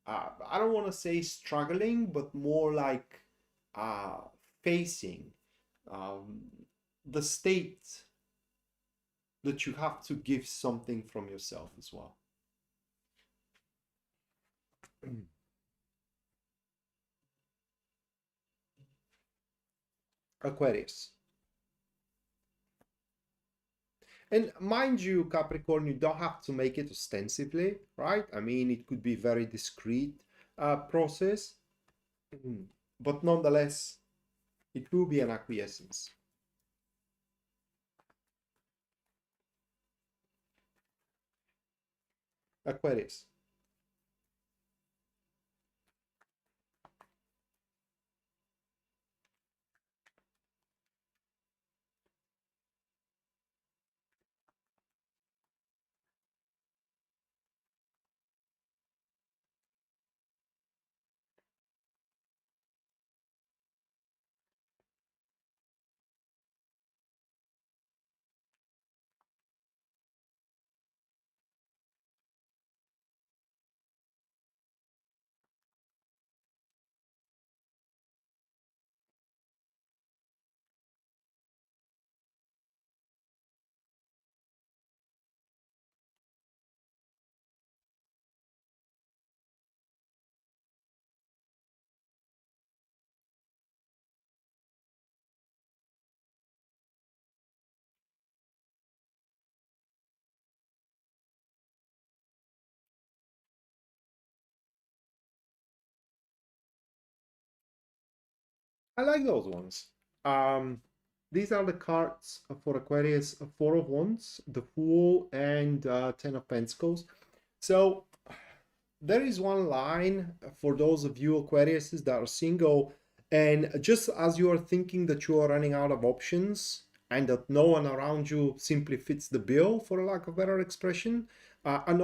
I don't want to say struggling, but more like facing the state that you have to give something from yourself as well. Aquarius. And mind you, Capricorn, you don't have to make it ostensively, right? I mean, it could be very discreet process, but nonetheless, it will be an acquiescence. Aquarius. I like those ones. Um, these are the cards for Aquarius: Four of Wands, the Fool, and Ten of Pentacles. So there is one line for those of you Aquariuses that are single, and just as you are thinking that you are running out of options, and that no one around you simply fits the bill, for lack of better expression, and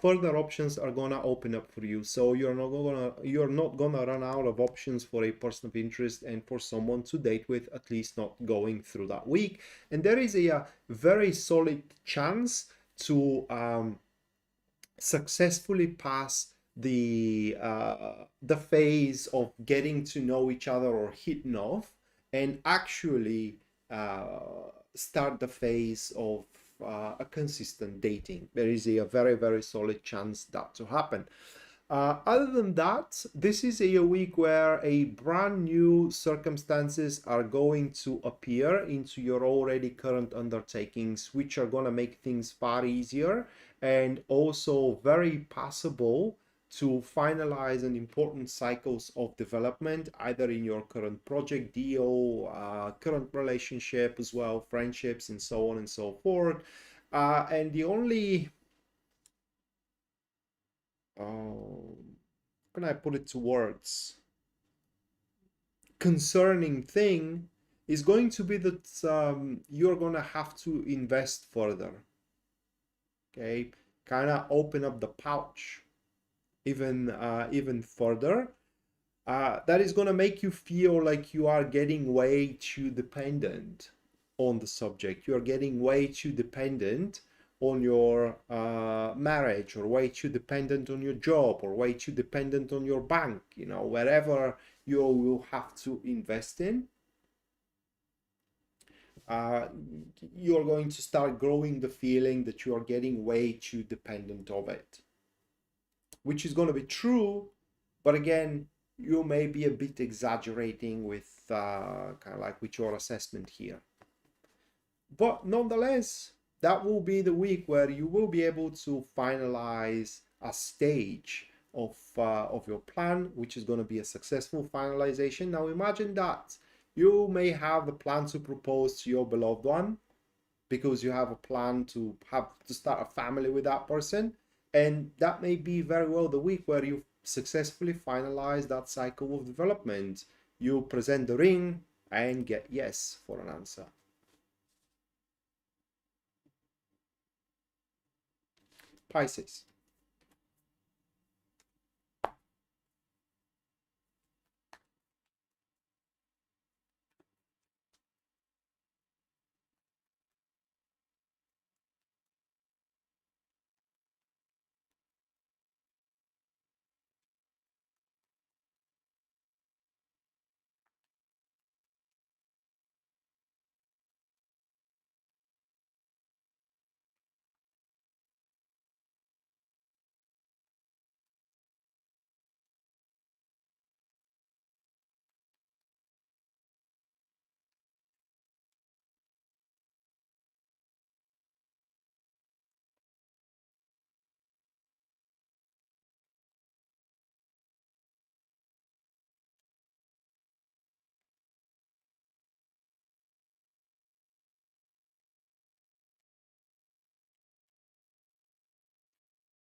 further options are gonna open up for you. So you're not gonna run out of options for a person of interest and for someone to date with, at least not going through that week. And there is a very solid chance to successfully pass the phase of getting to know each other or hitting off, and actually start the phase of a consistent dating. There is a very, very solid chance that to happen. Other than that, this is a week where a brand new circumstances are going to appear into your already current undertakings, which are going to make things far easier, and also very possible to finalize an important cycles of development, either in your current project, deal, current relationship as well, friendships, and so on and so forth. And the only how can I put it to words, concerning thing is going to be that you're gonna have to invest further. Okay, kind of open up the pouch even further. That is gonna make you feel like you are getting way too dependent on the subject. You're getting way too dependent on your marriage, or way too dependent on your job, or way too dependent on your bank, wherever you will have to invest in. You're going to start growing the feeling that you are getting way too dependent of it, which is going to be true, but again, you may be a bit exaggerating with kind of like with your assessment here. But nonetheless, that will be the week where you will be able to finalize a stage of your plan, which is going to be a successful finalization. Now imagine that you may have the plan to propose to your beloved one, because you have a plan to start a family with that person, and that may be very well the week where you successfully finalize that cycle of development. You present the ring and get yes for an answer. Pisces.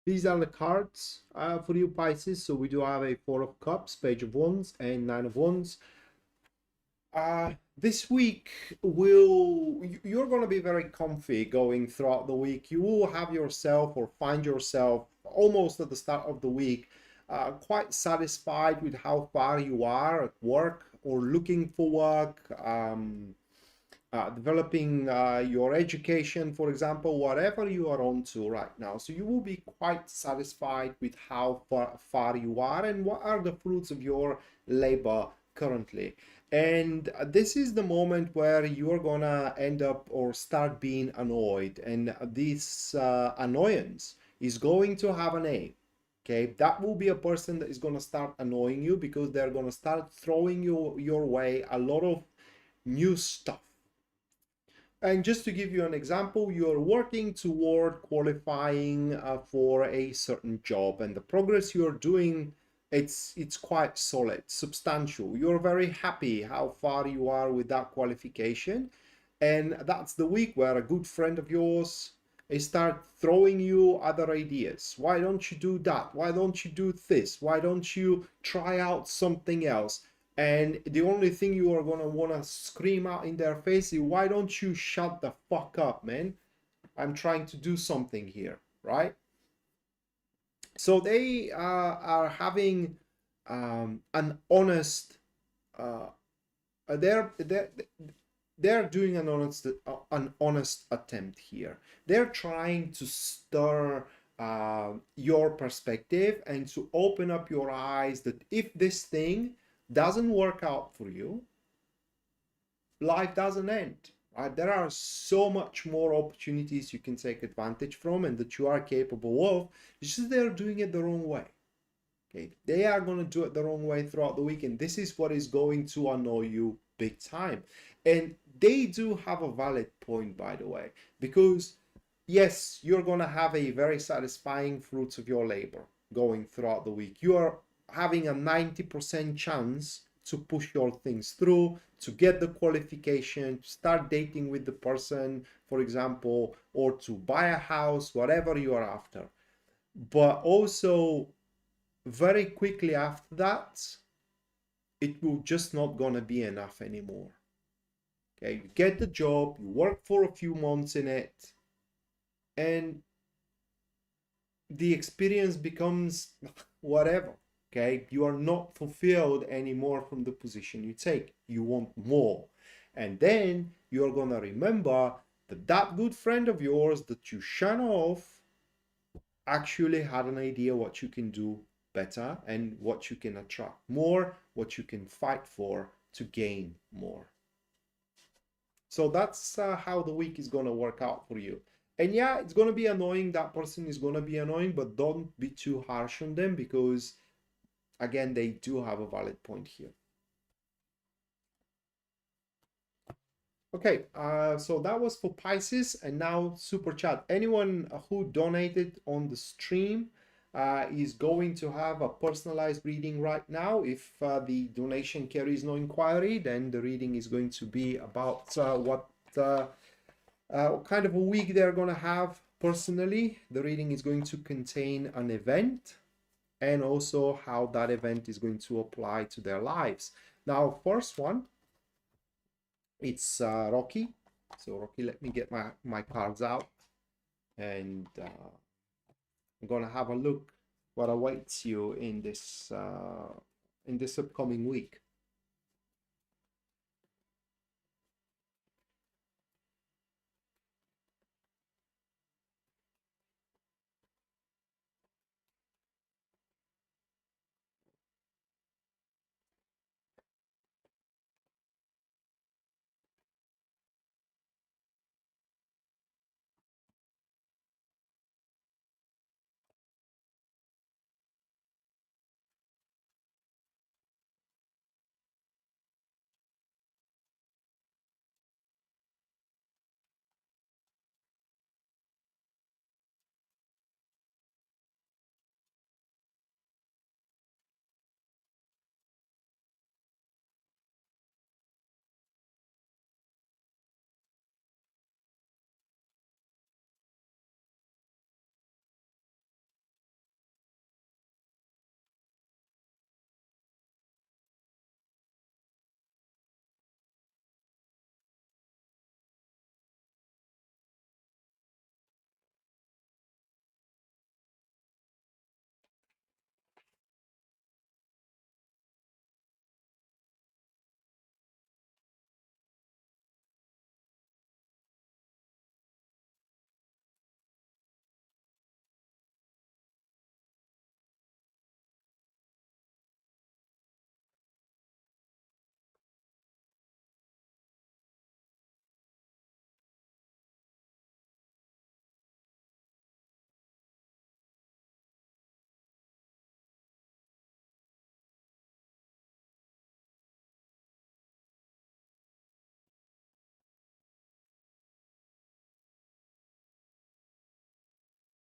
These are the cards for you, Pisces. So we do have a Four of Cups, Page of Wands, and Nine of Wands. This week you're going to be very comfy going throughout the week. You will have yourself, or find yourself almost at the start of the week, quite satisfied with how far you are at work, or looking for work, developing your education, for example, whatever you are on to right now. So you will be quite satisfied with how far you are and what are the fruits of your labor currently. And this is the moment where you're gonna end up or start being annoyed, and this annoyance is going to have a name. Okay, that will be a person that is gonna start annoying you, because they're gonna start throwing your way a lot of new stuff. And just to give you an example, you're working toward qualifying for a certain job, and the progress you're doing, it's quite solid, substantial. You're very happy how far you are with that qualification, and that's the week where a good friend of yours start throwing you other ideas. Why don't you do that? Why don't you do this? Why don't you try out something else? And the only thing you are gonna wanna scream out in their face is, why don't you shut the fuck up, man? I'm trying to do something here, right? So they are having an honest, uh, they're they're doing an honest attempt here. They're trying to stir your perspective and to open up your eyes that if this thing doesn't work out for you, life doesn't end, right? There are so much more opportunities you can take advantage from and that you are capable of. It's just they're doing it the wrong way. Okay, they are going to do it the wrong way throughout the week, and this is what is going to annoy you big time. And they do have a valid point, by the way, because yes, you're going to have a very satisfying fruits of your labor going throughout the week. You are having a 90% chance to push your things through, to get the qualification, to start dating with the person, for example, or to buy a house, whatever you are after. But also, very quickly after that, it will just not gonna be enough anymore. Okay, you get the job, you work for a few months in it, and the experience becomes whatever. Okay, you are not fulfilled anymore from the position you take. You want more. And then you're gonna remember that that good friend of yours that you shun off actually had an idea what you can do better and what you can attract more, what you can fight for to gain more. So that's how the week is going to work out for you. And yeah, it's going to be annoying. That person is going to be annoying, but don't be too harsh on them because, again, they do have a valid point here. Okay, so that was for Pisces, and now super chat. Anyone who donated on the stream is going to have a personalized reading right now. If the donation carries no inquiry, then the reading is going to be about what kind of a week they're going to have personally. The reading is going to contain an event and also how that event is going to apply to their lives. Now, first one, it's Rocky. So Rocky, let me get my cards out, and I'm gonna have a look what awaits you in this upcoming week.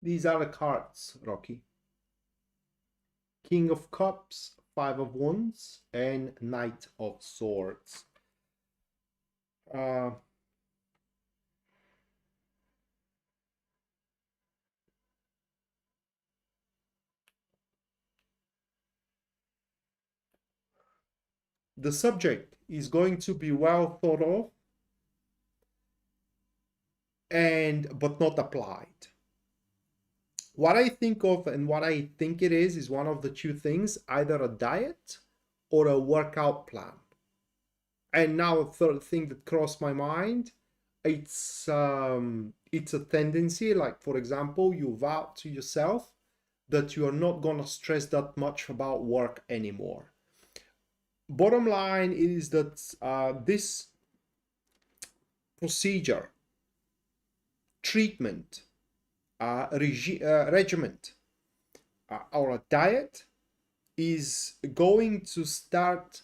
These are the cards, Rocky. King of Cups, Five of Wands, and Knight of Swords. Uh, The subject is going to be well thought of and but not applied. What I think of and what I think it is one of the two things, either a diet or a workout plan. And now a third thing that crossed my mind, it's a tendency, like for example, you vow to yourself that you are not gonna stress that much about work anymore. Bottom line is that this procedure, treatment, regimen, or a diet is going to start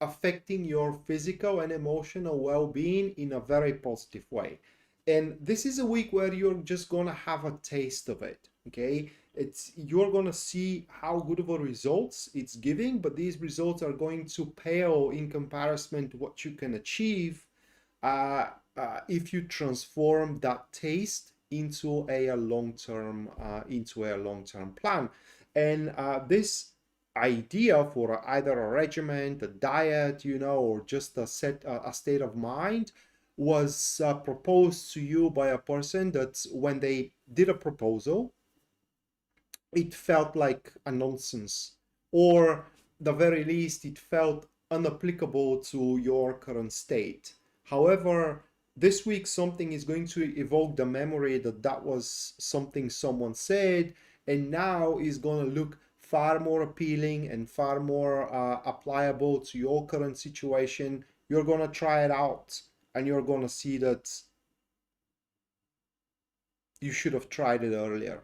affecting your physical and emotional well-being in a very positive way. And this is a week where you're just gonna have a taste of it. Okay, you're gonna see how good of a results it's giving, but these results are going to pale in comparison to what you can achieve if you transform that taste into a long-term plan. And this idea for either a regimen, a diet, or just a state of mind was proposed to you by a person that when they did a proposal, it felt like a nonsense, or the very least it felt unapplicable to your current state. However, this week something is going to evoke the memory that that was something someone said, and now is going to look far more appealing and far more applicable to your current situation. You're going to try it out and you're going to see that you should have tried it earlier.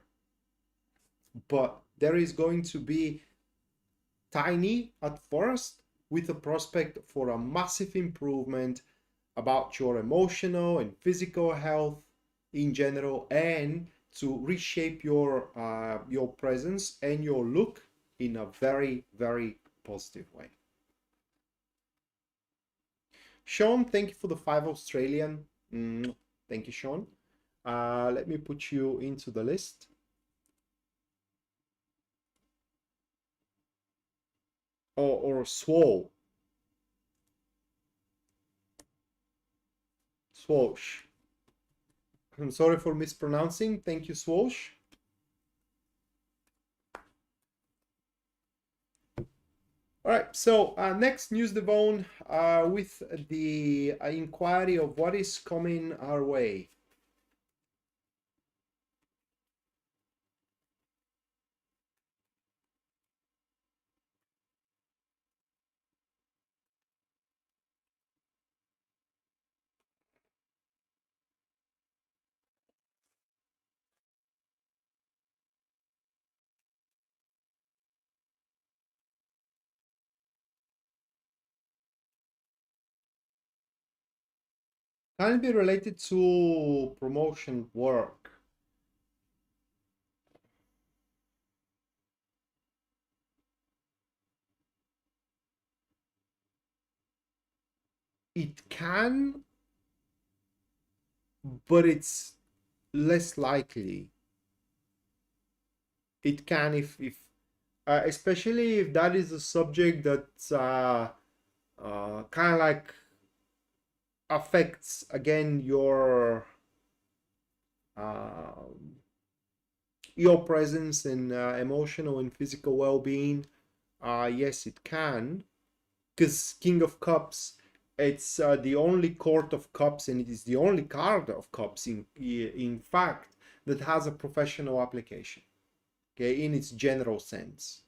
But there is going to be tiny at first, with a prospect for a massive improvement about your emotional and physical health in general, and to reshape your presence and your look in a very, very positive way. Sean, thank you for the 5 Australian. Thank you, Sean. Let me put you into the list. Or Swole. Swoosh. I'm sorry for mispronouncing. Thank you, Swoosh. All right, so next news, Devon, with the inquiry of what is coming our way. Can it be related to promotion work? It can, but it's less likely. It can if especially if that is a subject that kind of like affects again uh, your presence and emotional and physical well-being. Yes, it can, because King of Cups, it's the only court of cups, and it is the only card of cups in fact that has a professional application, okay, in its general sense.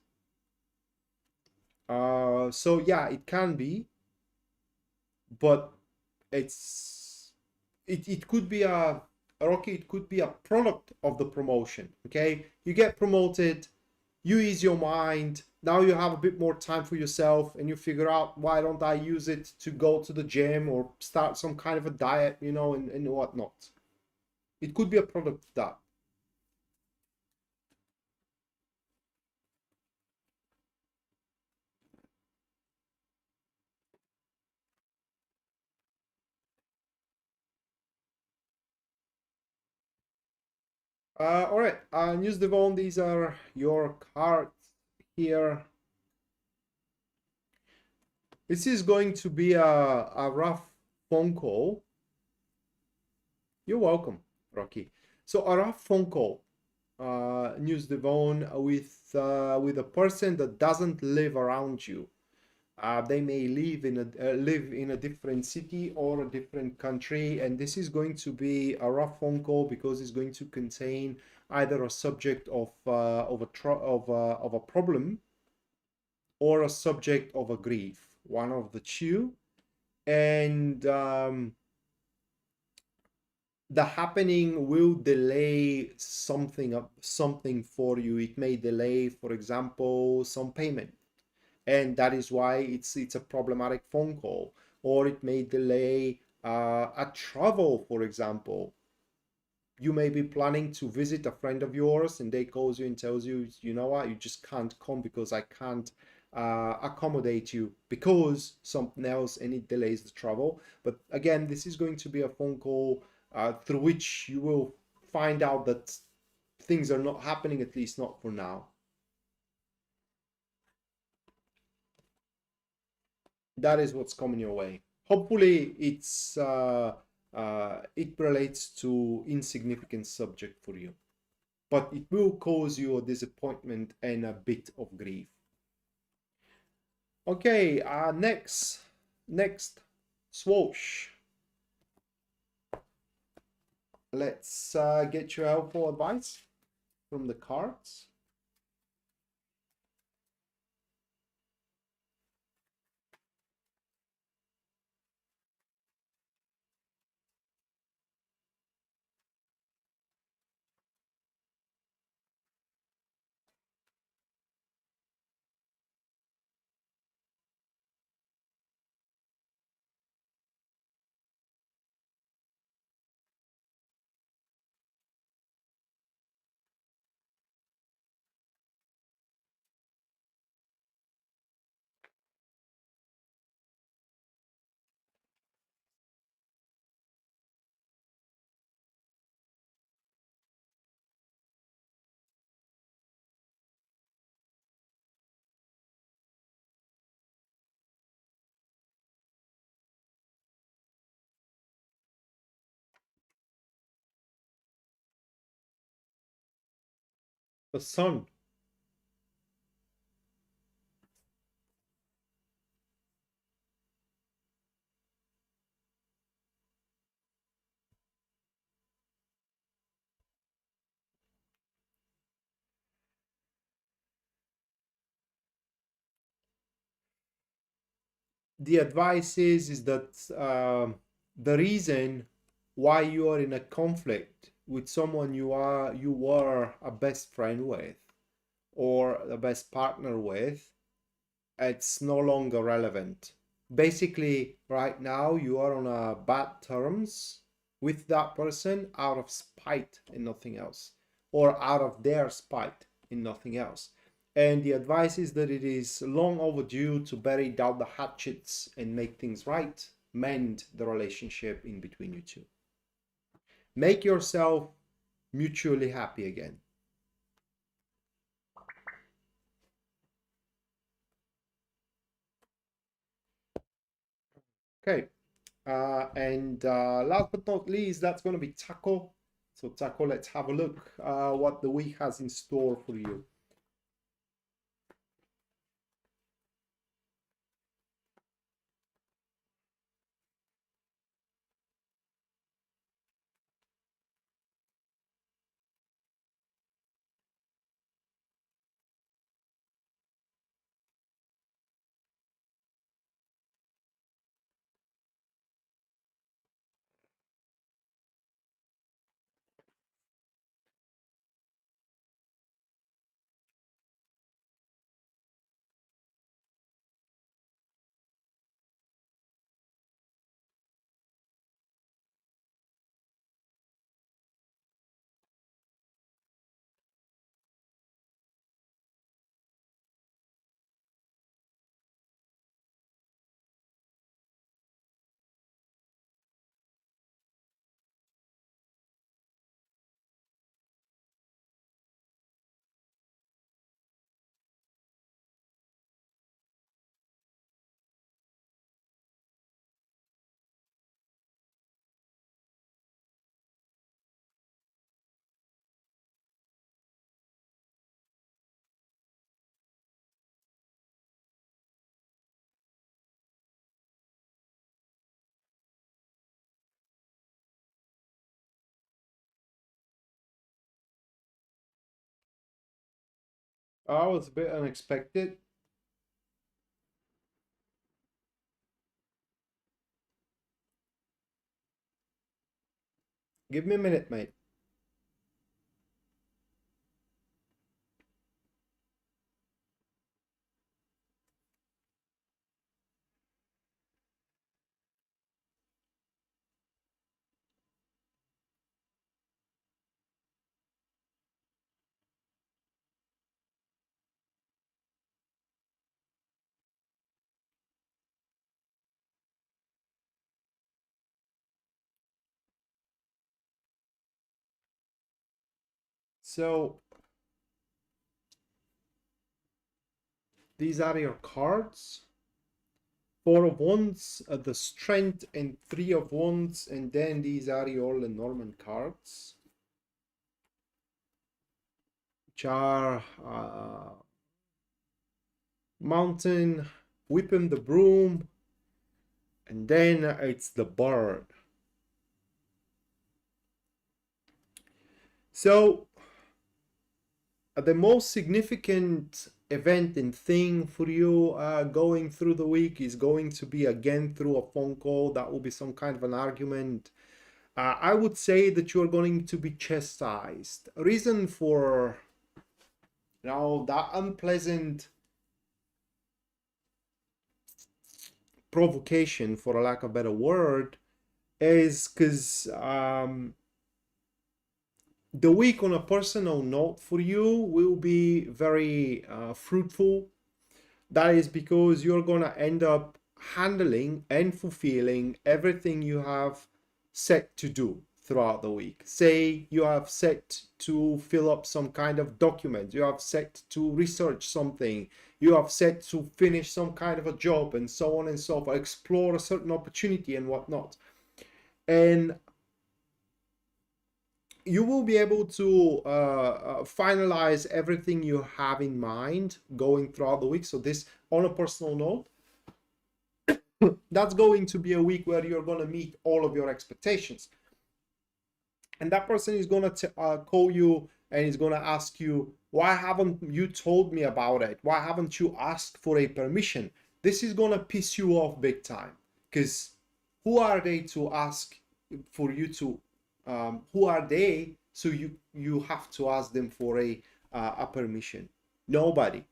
So yeah, it can be, but it could be a Rocky, it could be a product of the promotion. Okay, you get promoted, you ease your mind, now you have a bit more time for yourself, and you figure out, why don't I use it to go to the gym or start some kind of a diet, and whatnot. It could be a product of that. All right, News Devon, these are your cards here. This is going to be a rough phone call. You're welcome, Rocky. So a rough phone call, News Devon, with a person that doesn't live around you. They may live in a different city or a different country, and this is going to be a rough phone call because it's going to contain either a subject of a problem or a subject of a grief, one of the two. And the happening will delay something for you. It may delay, for example, some payment, and that is why it's a problematic phone call. Or it may delay a travel, for example. You may be planning to visit a friend of yours and they calls you and tells you, you know what, you just can't come because I can't accommodate you because something else, and it delays the travel. But again, this is going to be a phone call through which you will find out that things are not happening, at least not for now. That is what's coming your way. Hopefully, it relates to insignificant subject for you, but it will cause you a disappointment and a bit of grief. Okay, next swoosh. Let's get your helpful advice from the cards. The sun. The advice is that the reason why you are in a conflict with someone you were a best friend with or a best partner with, it's no longer relevant. Basically, right now you are on a bad terms with that person out of spite and nothing else, or out of their spite and nothing else. And the advice is that it is long overdue to bury down the hatchets and make things right, mend the relationship in between you two. Make yourself mutually happy again. Okay. And last but not least, that's going to be Taco. So Taco, let's have a look what the week has in store for you. I was a bit unexpected. Give me a minute, mate. So these are your cards. Four of Wands, the Strength, and Three of Wands, and then these are your Lenormand cards, which are Mountain, Whipping the Broom, and then it's the Bird. So the most significant event and thing for you going through the week is going to be again through a phone call. That will be some kind of an argument. I would say that you're going to be chastised. Reason for that unpleasant provocation, for a lack of a better word, is because the week on a personal note for you will be very fruitful. That is because you're going to end up handling and fulfilling everything you have set to do throughout the week. Say you have set to fill up some kind of document, you have set to research something, you have set to finish some kind of a job, and so on and so forth, explore a certain opportunity and whatnot. And you will be able to finalize everything you have in mind going throughout the week. So this, on a personal note, that's going to be a week where you're going to meet all of your expectations. And that person is going to call you and is going to ask you, why haven't you told me about it? Why haven't you asked for a permission? This is going to piss you off big time, because who are they to ask for you to, who are they? So you have to ask them for a permission. Nobody.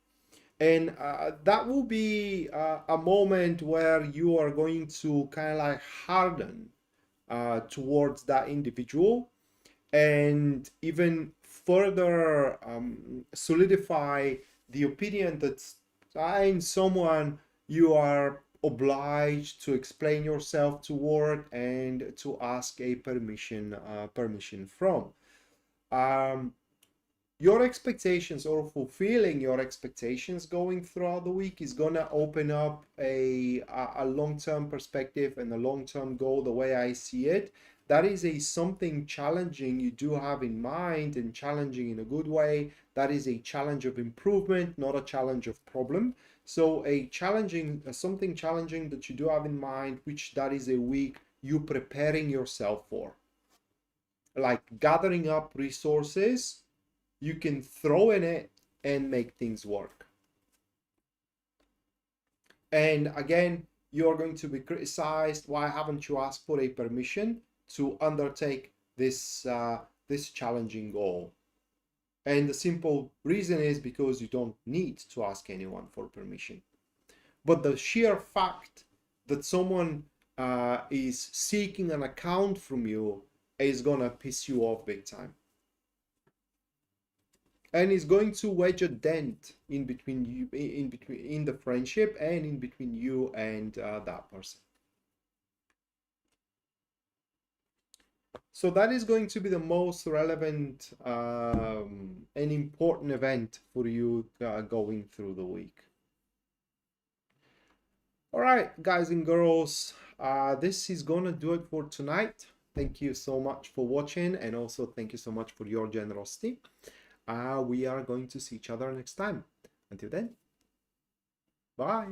And that will be a moment where you are going to kind of like harden towards that individual, and even further solidify the opinion that in someone you are obliged to explain yourself toward and to ask a permission from. Um, your expectations, or fulfilling your expectations going throughout the week, is going to open up a long-term perspective and a long-term goal. The way I see it, that is a something challenging you do have in mind, and challenging in a good way. That is a challenge of improvement, not a challenge of problem. So a challenging, something challenging that you do have in mind, which that is a week you preparing yourself for, like gathering up resources you can throw in it and make things work. And again, you're going to be criticized. Why haven't you asked for a permission to undertake this challenging goal? And the simple reason is because you don't need to ask anyone for permission. But the sheer fact that someone is seeking an account from you is gonna piss you off big time, and is going to wedge a dent in between you, in the friendship, and in between you and that person. So that is going to be the most relevant and important event for you going through the week. All right, guys and girls, this is gonna do it for tonight. Thank you so much for watching, and also thank you so much for your generosity. We are going to see each other next time. Until then, bye.